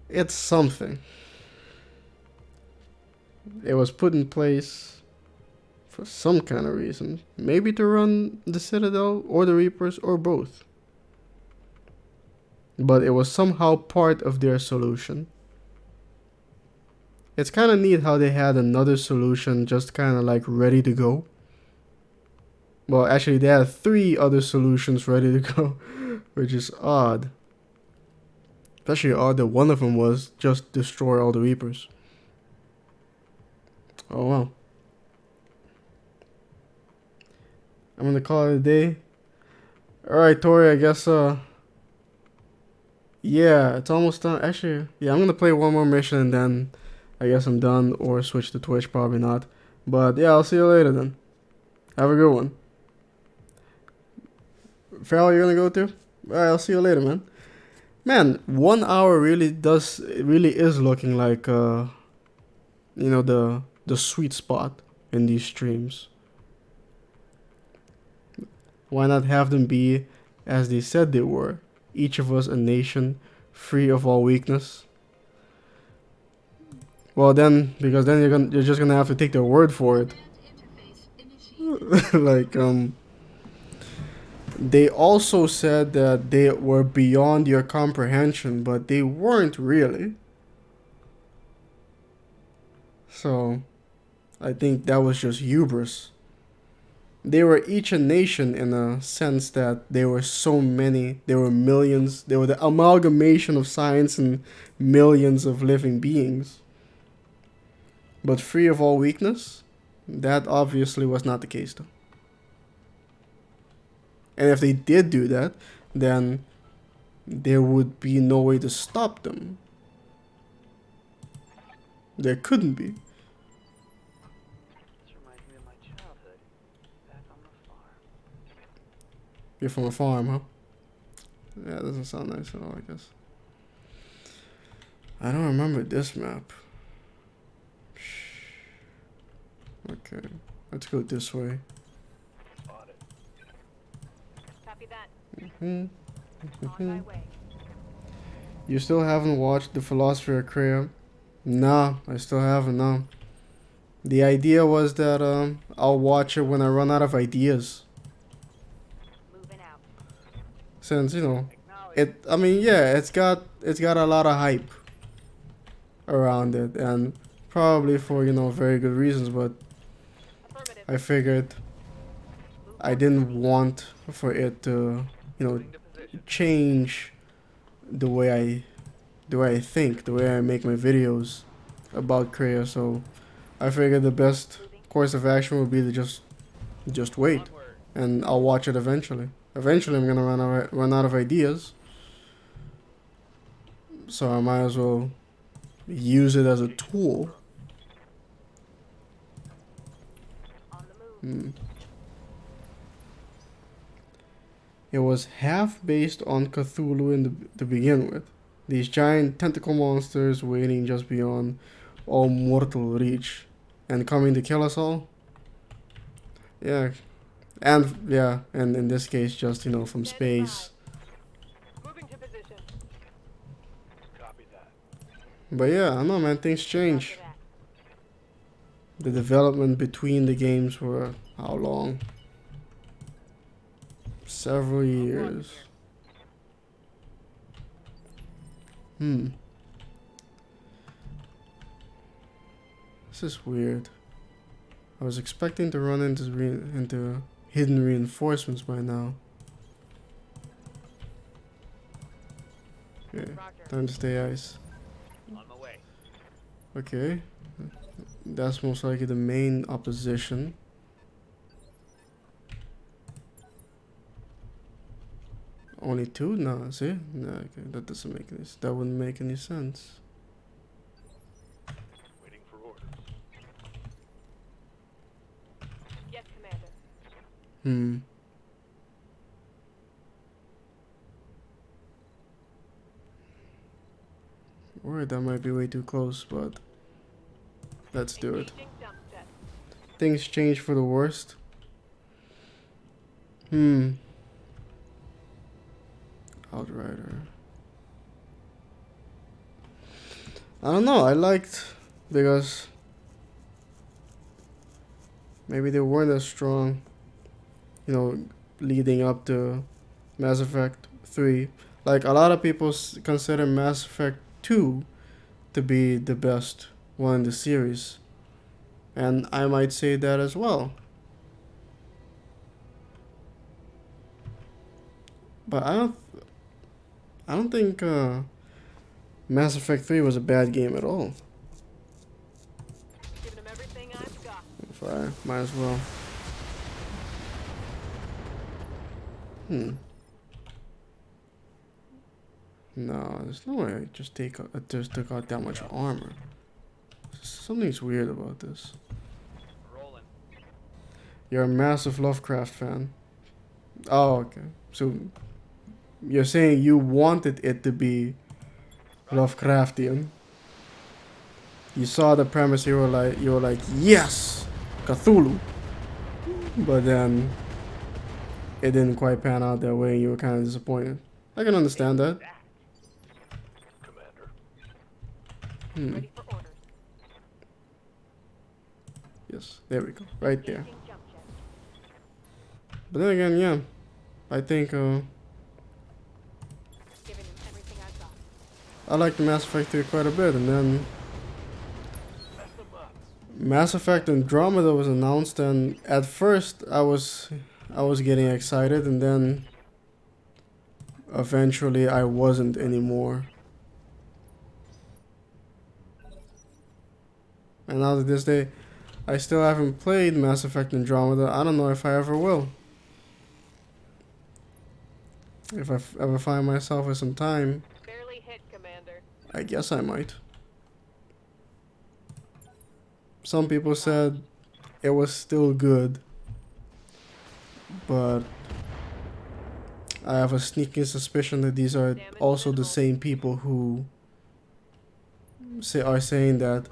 It's something. It was put in place for some kind of reason. Maybe to run the Citadel or the Reapers or both. But it was somehow part of their solution. It's kind of neat how they had another solution just kind of like ready to go. Well, actually they had 3 other solutions ready to go, which is odd. Especially all that one of them was just destroy all the Reapers. Oh wow. I'm gonna call it a day. Alright, Tori, I guess yeah, it's almost done. Actually, yeah, I'm gonna play one more mission and then I guess I'm done, or switch to Twitch, probably not. But yeah, I'll see you later then. Have a good one. Farrell, you're gonna go too? Alright, I'll see you later, man. Man, 1 hour really is looking like the sweet spot in these streams. Why not have them be as they said they were? Each of us a nation, free of all weakness. Well then, because then you're just gonna have to take their word for it. Like they also said that they were beyond your comprehension, but they weren't really. So, I think that was just hubris. They were each a nation in a sense that there were so many, there were millions, they were the amalgamation of science and millions of living beings. But free of all weakness? That obviously was not the case though. And if they did do that, then there would be no way to stop them. There couldn't be. This reminds me of my childhood, back on the farm. You're from a farm, huh? Yeah, that doesn't sound nice at all, I guess. I don't remember this map. Okay, let's go this way. On it. Copy that. On Mm-hmm. my way. You still haven't watched The Philosophy of Kriya? Nah, I still haven't, no. The idea was that I'll watch it when I run out of ideas. Moving out. Since, you know, Acknowledge. I mean, yeah, it's got a lot of hype around it, and probably for, you know, very good reasons, but Affirmative. I figured Move I on. didn't want for it to, you know, Moving to position. change the way I think, the way I make my videos about Kriya. So I figured the best course of action would be to just wait, Onward. and I'll watch it eventually. Eventually, I'm gonna run out of ideas, so I might as well use it as a tool. On the move. Hmm. It was half based on Cthulhu to begin with. These giant tentacle monsters waiting just beyond all mortal reach and coming to kill us all. Yeah. And in this case, just, you know, from Standing space. Moving to position. Copy that. But yeah, I don't know, man, things change. Roger that. The development between the games were how long? Several years. This is weird. I was expecting to run into hidden reinforcements by now. Okay, Roger. time to stay ice. On my way. Okay, that's most likely the main opposition. Only two? No, see? No, okay, that doesn't make any. That wouldn't make any sense. Waiting for orders. Yes, Commander. Hmm. Worried that might be way too close, but let's do it. Engaging jump jet. Things change for the worst. Hmm. Outrider. I don't know. I liked because maybe they weren't as strong, you know, leading up to Mass Effect 3. Like a lot of people consider Mass Effect 2 to be the best one in the series, and I might say that as well. But I don't think Mass Effect 3 was a bad game at all. Giving him everything I've got. If I might as well. No, there's no way I just took out that much armor. Something's weird about this. Rolling. You're a massive Lovecraft fan. Oh, okay. So you're saying you wanted it to be Lovecraftian. You saw the premise, you were like, yes, Cthulhu. But then it didn't quite pan out that way, and you were kind of disappointed. I can understand that. Commander. Ready for orders. Yes, there we go, right there. Engaging jump jet. But then again, yeah, I think Giving him everything I've got. I like the Mass Effect 3 quite a bit, and then Mass Effect Andromeda was announced, and at first I was getting excited, and then eventually I wasn't anymore. And now to this day, I still haven't played Mass Effect Andromeda. I don't know if I ever will. If I ever find myself with some time, Barely hit, Commander. I guess I might. Some people said it was still good, but I have a sneaking suspicion that these are also the same people who are saying that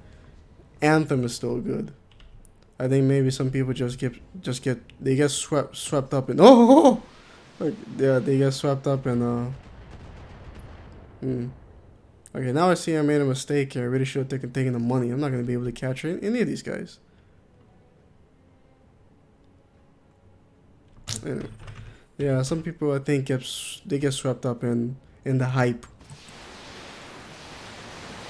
Anthem is still good. I think maybe some people just get swept up in like, yeah, they get swept up in Okay, now I see I made a mistake here. I really should have taken the money. I'm not gonna be able to catch any of these guys. Anyway. Yeah, some people I think get swept up in the hype.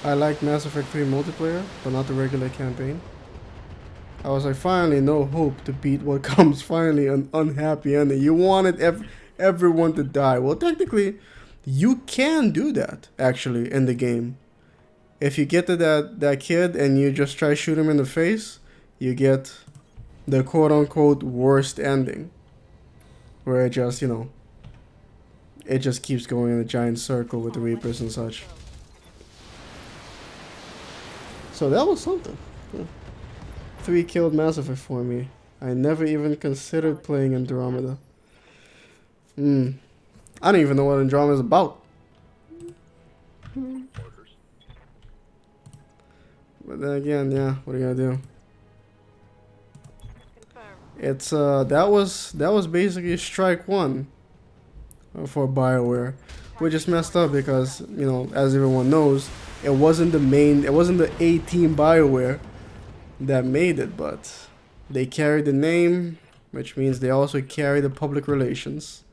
I like Mass Effect 3 multiplayer, but not the regular campaign. I was like, finally, no hope to beat what comes. Finally, an unhappy ending. You wanted everyone to die. Well, technically, you can do that, actually, in the game. If you get to that kid and you just try to shoot him in the face, you get the quote-unquote worst ending. Where it just, it just keeps going in a giant circle with the Reapers and such. So that was something. 3 killed Mass Effect for me. I never even considered playing Andromeda. I don't even know what Andromeda is about. Orders. But then again, yeah, what are you gonna do? Confirm. It's that was basically strike one for BioWare, which is messed up because, as everyone knows, it wasn't the A-team BioWare that made it, but they carry the name, which means they also carry the public relations.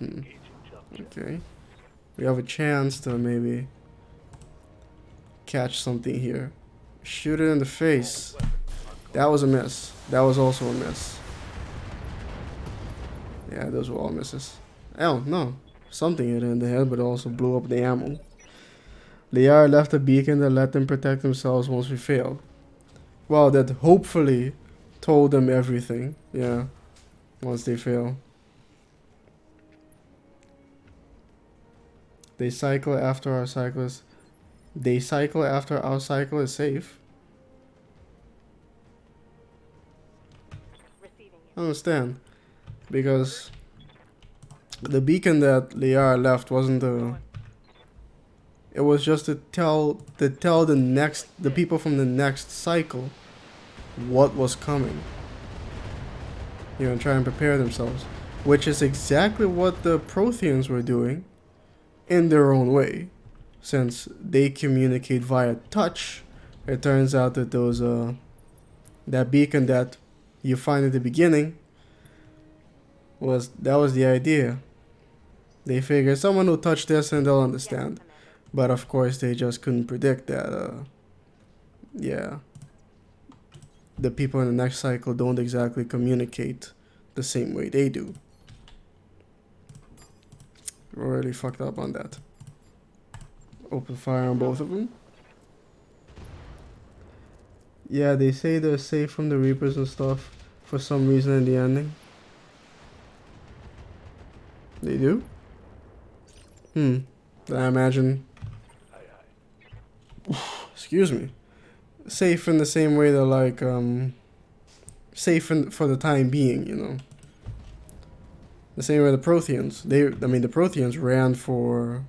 Okay. We have a chance to maybe catch something here. Shoot it in the face. That was a miss. That was also a miss. Yeah, those were all misses. Oh, no. Something hit in the head, but also blew up the ammo. Liara left a beacon that let them protect themselves once we failed. Well, that hopefully told them everything. Yeah. Once they fail. They cycle after our cycle is safe. Receiving I you. don't understand. Because the beacon that Liara left wasn't the... It was just to tell the people from the next cycle what was coming. Try and prepare themselves. Which is exactly what the Protheans were doing in their own way. Since they communicate via touch, it turns out that that beacon that you find at the beginning was the idea. They figured someone will touch this and they'll understand. Yes, But of course, they just couldn't predict that, the people in the next cycle don't exactly communicate the same way they do. Already fucked up on that. Open fire on both of them. Yeah, they say they're safe from the Reapers and stuff for some reason in the ending. They do? Then I imagine. Excuse me. Safe in the same way they're like, safe for the time being, you know. The same way the Protheans. The Protheans ran for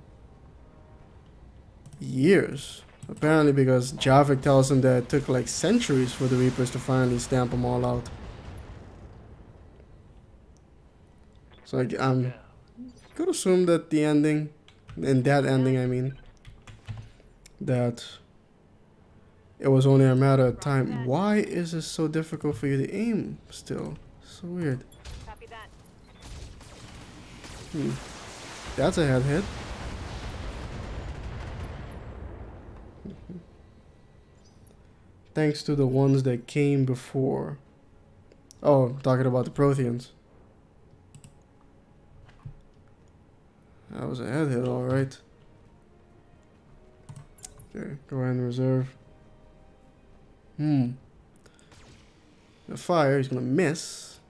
years. Apparently because Javik tells them that it took like centuries for the Reapers to finally stamp them all out. So I could assume that the ending, in that ending I mean, that it was only a matter of time. Why is it so difficult for you to aim still? So weird. Copy that. That's a head hit. Thanks to the ones that came before. Oh, talking about the Protheans. That was a head hit, alright. Okay, go ahead and reserve. The fire, he's gonna miss.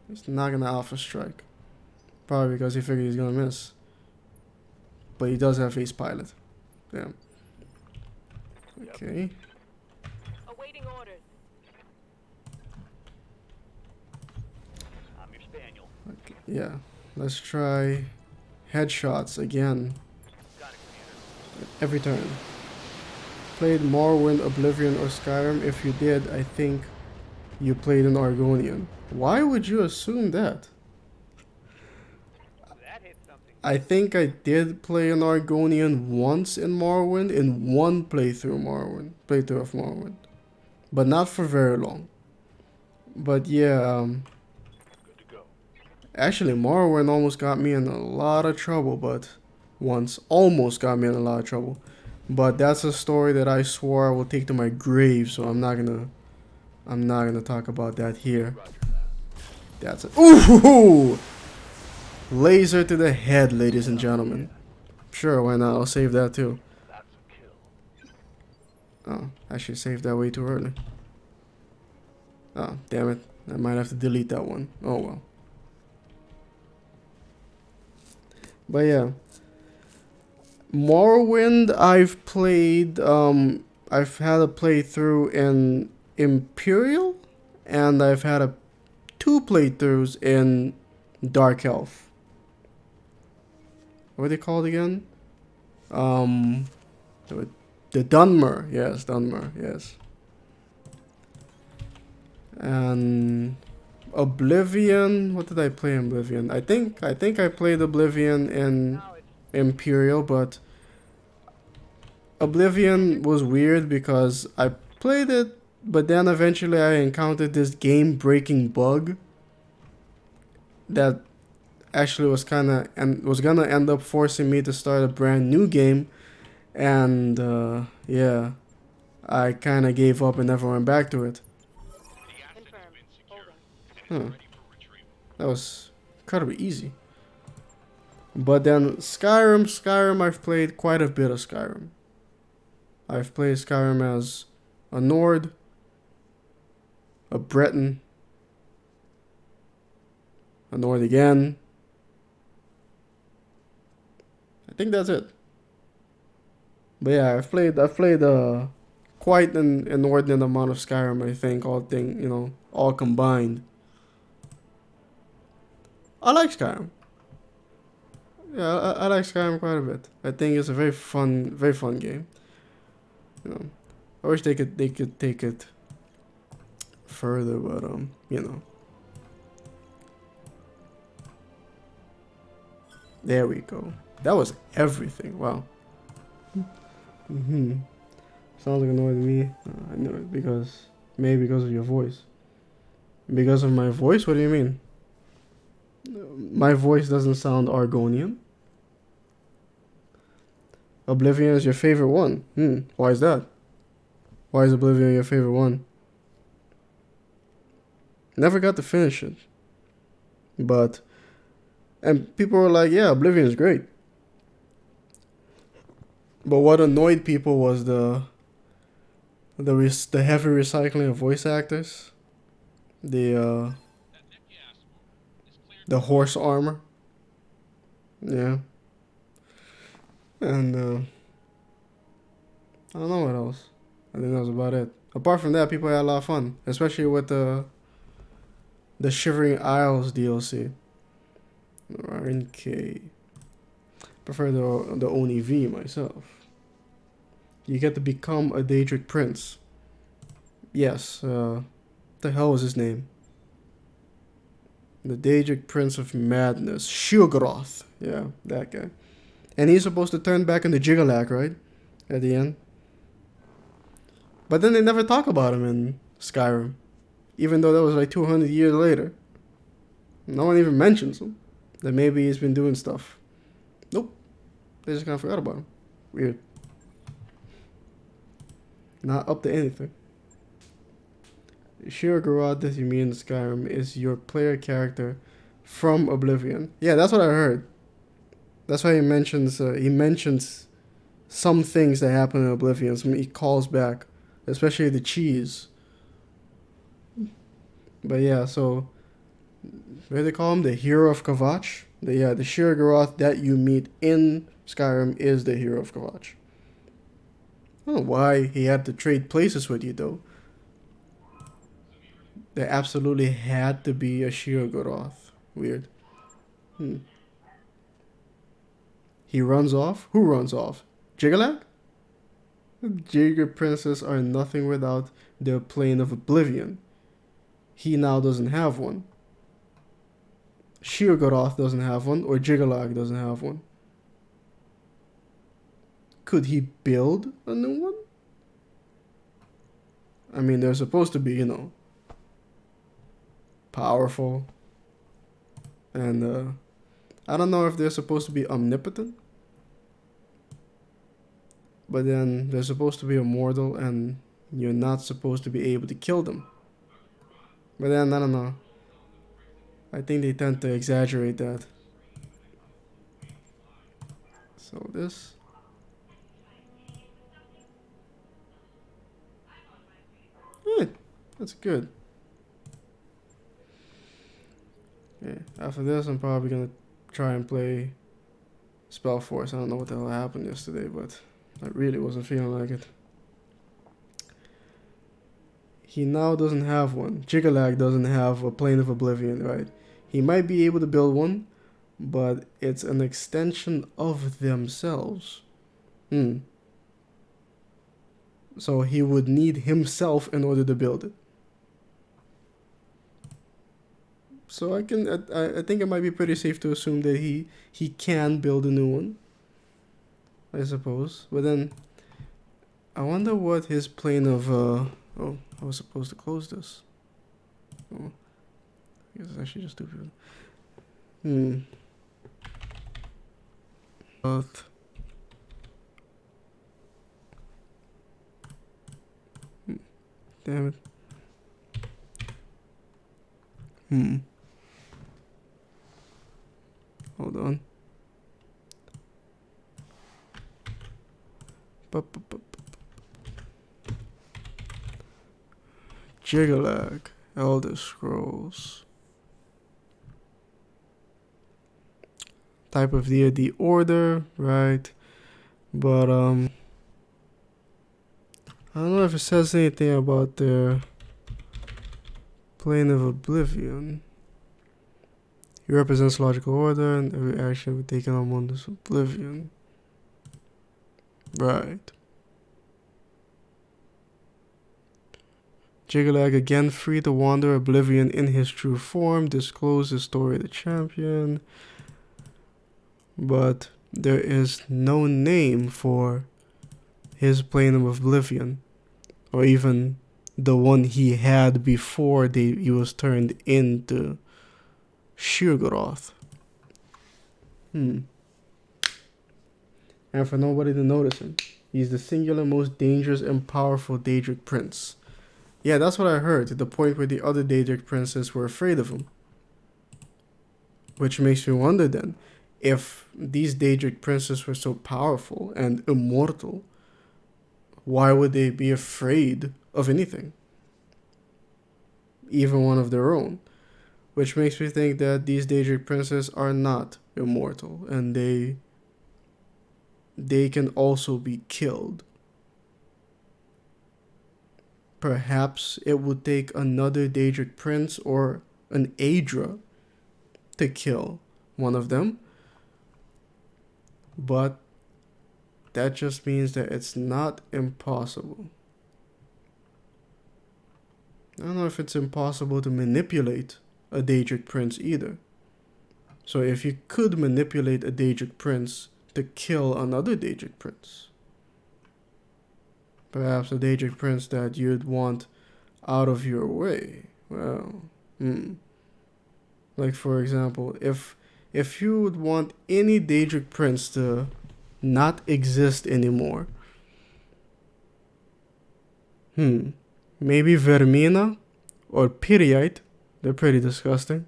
He's not gonna alpha strike. Probably because he figured he's gonna miss. But he does have ace pilot. Damn. Okay. Awaiting orders. I'm your spaniel. Okay. Yeah. Let's try headshots again. Got it, Commander. Every turn. Played Morrowind, Oblivion, or Skyrim? If you did, I think you played an Argonian. Why would you assume that? That hit something. I think I did play an Argonian once in Morrowind, in one playthrough of Morrowind. But not for very long. But yeah, Good to go. actually Morrowind almost got me in a lot of trouble, almost got me in a lot of trouble. But that's a story that I swore I will take to my grave, so I'm not gonna talk about that here. Roger that. That's it. Ooh! Laser to the head, ladies and gentlemen. Sure, why not? I'll save that too. That's a kill. Oh, I should save that way too early. Oh, damn it. I might have to delete that one. Oh well. But yeah. Morrowind, I've played, I've had a playthrough in Imperial, and I've had two playthroughs in Dark Elf. What are they called again? The Dunmer, yes. And Oblivion, what did I play in Oblivion? I think I played Oblivion in Now it's Imperial, but Oblivion was weird because I played it, but then eventually I encountered this game-breaking bug that actually was gonna end up forcing me to start a brand new game, and yeah, I kind of gave up and never went back to it. Confirmed. Holding. Huh. That was incredibly easy. But then Skyrim, I've played quite a bit of Skyrim. I've played Skyrim as a Nord, a Breton, a Nord again. I think that's it. But yeah, I've played quite an inordinate amount of Skyrim, I think, all combined. I like Skyrim. Yeah, I like Skyrim quite a bit. I think it's a very fun game. You know, I wish they could take it further, but you know. There we go. That was everything. Wow. Sounds like annoyed me. I know it because of your voice. Because of my voice? What do you mean? My voice doesn't sound Argonian. Oblivion is your favorite one. Why is that? Why is Oblivion your favorite one? Never got to finish it. But And people were like, yeah, Oblivion is great. But what annoyed people was the heavy recycling of voice actors, the horse armor, yeah, and I don't know what else. I think that was about it. Apart from that, people had a lot of fun, especially with the Shivering Isles DLC. RNK. Prefer the Oni V myself. You get to become a Daedric Prince. Yes, what the hell was his name? The Daedric Prince of Madness. Shilgaroth. Yeah, that guy. And he's supposed to turn back into Jigalac, right? At the end. But then they never talk about him in Skyrim. Even though that was like 200 years later. No one even mentions him. That maybe he's been doing stuff. Nope. They just kind of forgot about him. Weird. Not up to anything. Shirogarath that you meet in Skyrim is your player character from Oblivion. Yeah, that's what I heard. That's why he mentions some things that happen in Oblivion. Some he calls back, especially the cheese. But yeah, so what do they call him? The hero of Kavach. The Shirogarath that you meet in Skyrim is the hero of Kavach. I don't know why he had to trade places with you though. There absolutely had to be a Shirogarath. Weird. He runs off? Who runs off? Jigalac? Jaeger princes are nothing without their plane of oblivion. He now doesn't have one. Shirogarath doesn't have one, or Jigalac doesn't have one. Could he build a new one? I mean, they're supposed to be, powerful. And I don't know if they're supposed to be omnipotent. But then they're supposed to be immortal and you're not supposed to be able to kill them. But then, I don't know. I think they tend to exaggerate that. So this. That's good. Okay, after this I'm probably gonna try and play Spellforce. I don't know what the hell happened yesterday, but I really wasn't feeling like it. He now doesn't have one. Jigalac doesn't have a Plane of Oblivion, right? He might be able to build one, but it's an extension of themselves. So he would need himself in order to build it. So I think it might be pretty safe to assume that he can build a new one, I suppose. But then I wonder what his plane of oh, I was supposed to close this. Oh, I guess it's actually just stupid. But damn it. Hold on. Jigalac, Elder Scrolls. Type of the order, right? But I don't know if it says anything about their Plane of Oblivion. He represents logical order and every action we taken on Wonders of Oblivion. Right. Jigalac again free to wander Oblivion in his true form, disclose the story of the champion. But there is no name for his Plane of Oblivion, or even the one he had before he was turned into Shirogarath. And for nobody to notice him, he's the singular most dangerous and powerful Daedric prince. Yeah, that's what I heard, to the point where the other Daedric princes were afraid of him. Which makes me wonder then, if these Daedric princes were so powerful and immortal, why would they be afraid of anything? Even one of their own. Which makes me think that these Daedric princes are not immortal, and they can also be killed. Perhaps it would take another Daedric prince or an Aedra to kill one of them. But that just means that it's not impossible. I don't know if it's impossible to manipulate a Daedric prince either. So if you could manipulate a Daedric prince to kill another Daedric prince, perhaps a Daedric prince that you'd want out of your way. Well, like for example, if you would want any Daedric prince to not exist anymore, maybe Vermina or Piriite. They're pretty disgusting.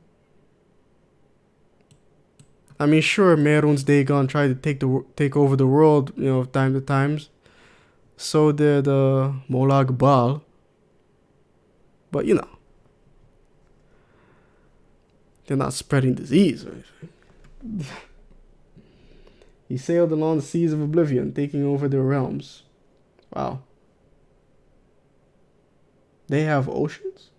I mean, sure, Merun's Dagon tried to take over the world, time to times. So did Molag Bal. But they're not spreading disease or anything. He sailed along the seas of oblivion, taking over their realms. Wow. They have oceans?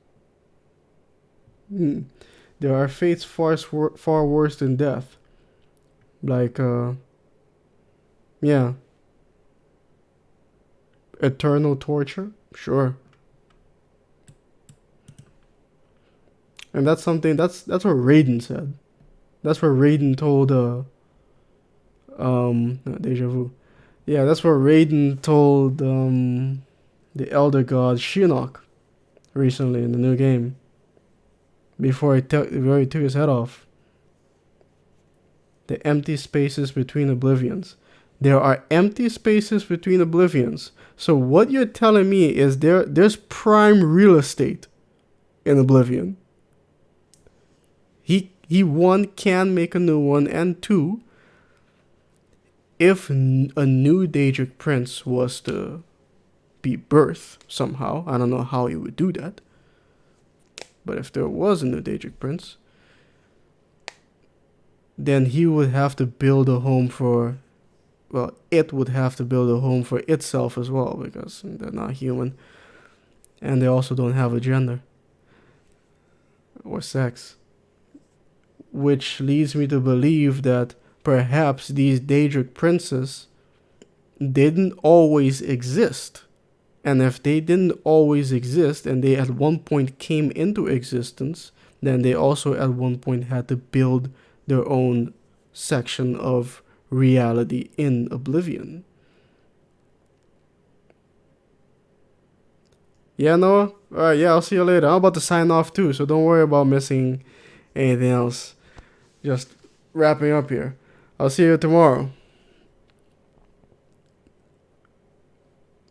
There are fates far worse than death. Like, eternal torture? Sure. And that's something, that's what Raiden said. That's what Raiden told, deja vu. Yeah, that's what Raiden told, the elder god Shinnok recently in the new game. Before he took his head off. The empty spaces between oblivions. There are empty spaces between oblivions. So what you're telling me is there's prime real estate in Oblivion. He one can make a new one, and two, if a new Daedric prince was to be birthed somehow, I don't know how he would do that. But if there was a new Daedric prince, then he would have to build a home for, well, it would have to build a home for itself as well, because they're not human. And they also don't have a gender or sex. Which leads me to believe that perhaps these Daedric princes didn't always exist. And if they didn't always exist and they at one point came into existence, then they also at one point had to build their own section of reality in Oblivion. Yeah, Noah? Alright, yeah, I'll see you later. I'm about to sign off too, so don't worry about missing anything else. Just wrapping up here. I'll see you tomorrow.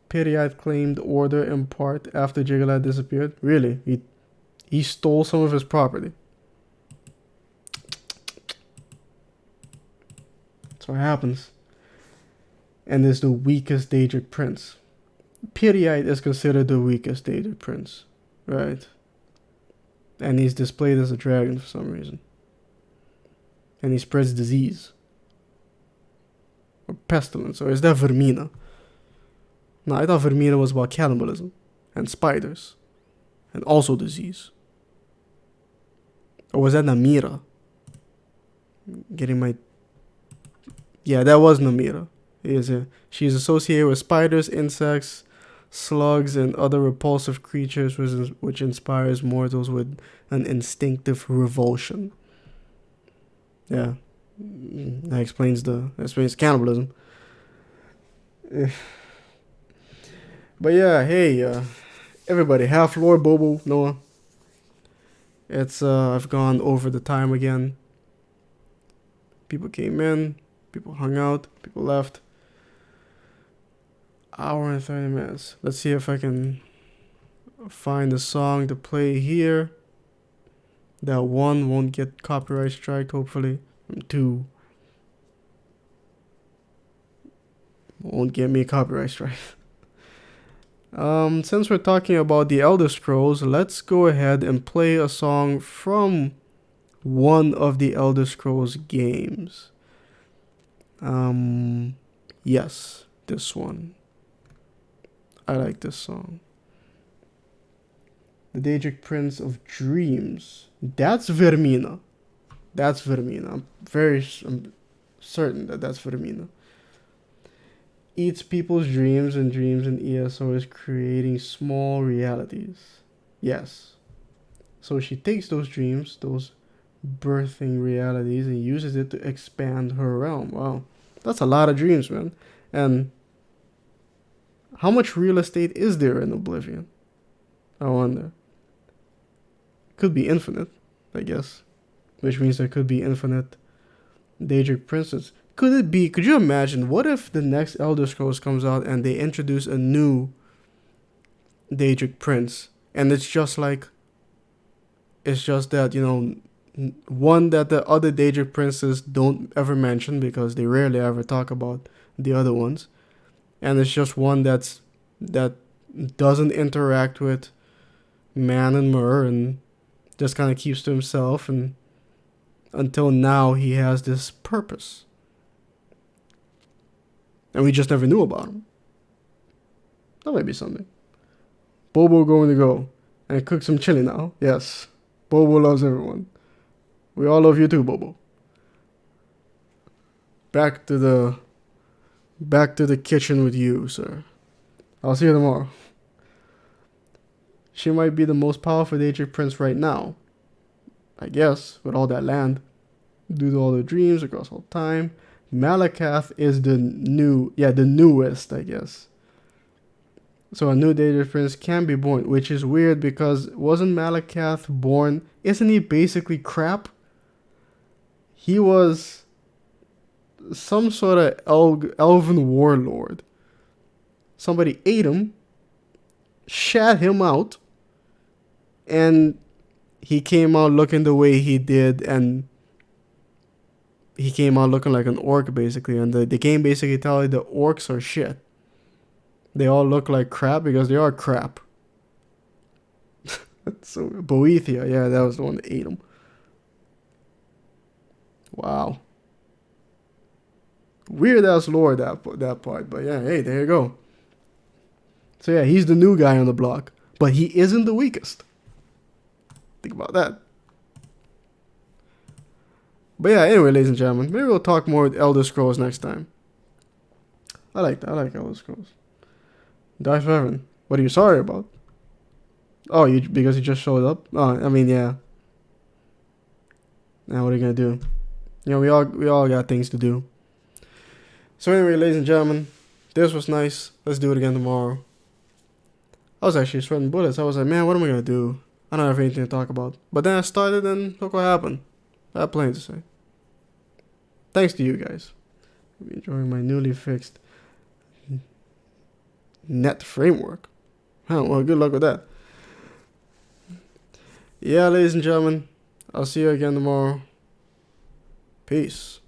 Piriite claimed order in part after Jiggalad disappeared. Really? He stole some of his property. That's what happens. And is the weakest Daedric prince. Piriite is considered the weakest Daedric prince. Right? And he's displayed as a dragon for some reason. And he spreads disease. Or pestilence. Or is that Vermina? No, I thought Vermina was about cannibalism. And spiders. And also disease. Or was that Namira? Getting my... Yeah, that was Namira. She's associated with spiders, insects, slugs, and other repulsive creatures, which inspires mortals with an instinctive revulsion. Yeah, that explains cannibalism. But yeah, hey, everybody, half Lord Bobo, Noah. It's I've gone over the time again. People came in, people hung out, people left. Hour and 30 minutes. Let's see if I can find a song to play here. That 1 won't get copyright strike, hopefully. 2 won't get me a copyright strike. Since we're talking about the Elder Scrolls, let's go ahead and play a song from one of the Elder Scrolls games. Yes, this one. I like this song. The Daedric Prince of Dreams. That's Vermina. That's Vermina. I'm certain that that's Vermina. Eats people's dreams and ESO is creating small realities. Yes. So she takes those dreams, those birthing realities, and uses it to expand her realm. Wow. That's a lot of dreams, man. And how much real estate is there in Oblivion? I wonder. Could be infinite, I guess. Which means there could be infinite Daedric Princes. Could you imagine, what if the next Elder Scrolls comes out and they introduce a new Daedric Prince, and it's just that, one that the other Daedric Princes don't ever mention because they rarely ever talk about the other ones, and it's just one that doesn't interact with Man and Mur and just kind of keeps to himself, and until now he has this purpose. And we just never knew about him. That might be something. Bobo going to go and cook some chili now. Yes. Bobo loves everyone. We all love you too, Bobo. Back to the kitchen with you, sir. I'll see you tomorrow. She might be the most powerful Daedric Prince right now. I guess, with all that land. Due to all the dreams across all time. Malakath is the newest, I guess. So a new Daedric Prince can be born, which is weird because wasn't Malakath born? Isn't he basically crap? He was some sort of elven warlord. Somebody ate him, shat him out, and he came out looking the way he did, and he came out looking like an orc, basically. And the game basically tells you the orcs are shit. They all look like crap because they are crap. So Boethia, yeah, that was the one that ate him. Wow. Weird ass lore, that part. But yeah, hey, there you go. So yeah, he's the new guy on the block. But he isn't the weakest. Think about that. But yeah, anyway, ladies and gentlemen, maybe we'll talk more with Elder Scrolls next time. I like that. I like Elder Scrolls. Dive Heaven. What are you sorry about? Oh, because you just showed up? Oh, I mean, yeah. Now what are you gonna do? We all got things to do. So anyway, ladies and gentlemen, this was nice. Let's do it again tomorrow. I was actually sweating bullets. I was like, man, what am I gonna do? I don't have anything to talk about. But then I started, and look what happened. I have plenty to say. Thanks to you guys. I'm enjoying my newly fixed net framework. Oh, well, good luck with that. Yeah, ladies and gentlemen, I'll see you again tomorrow. Peace.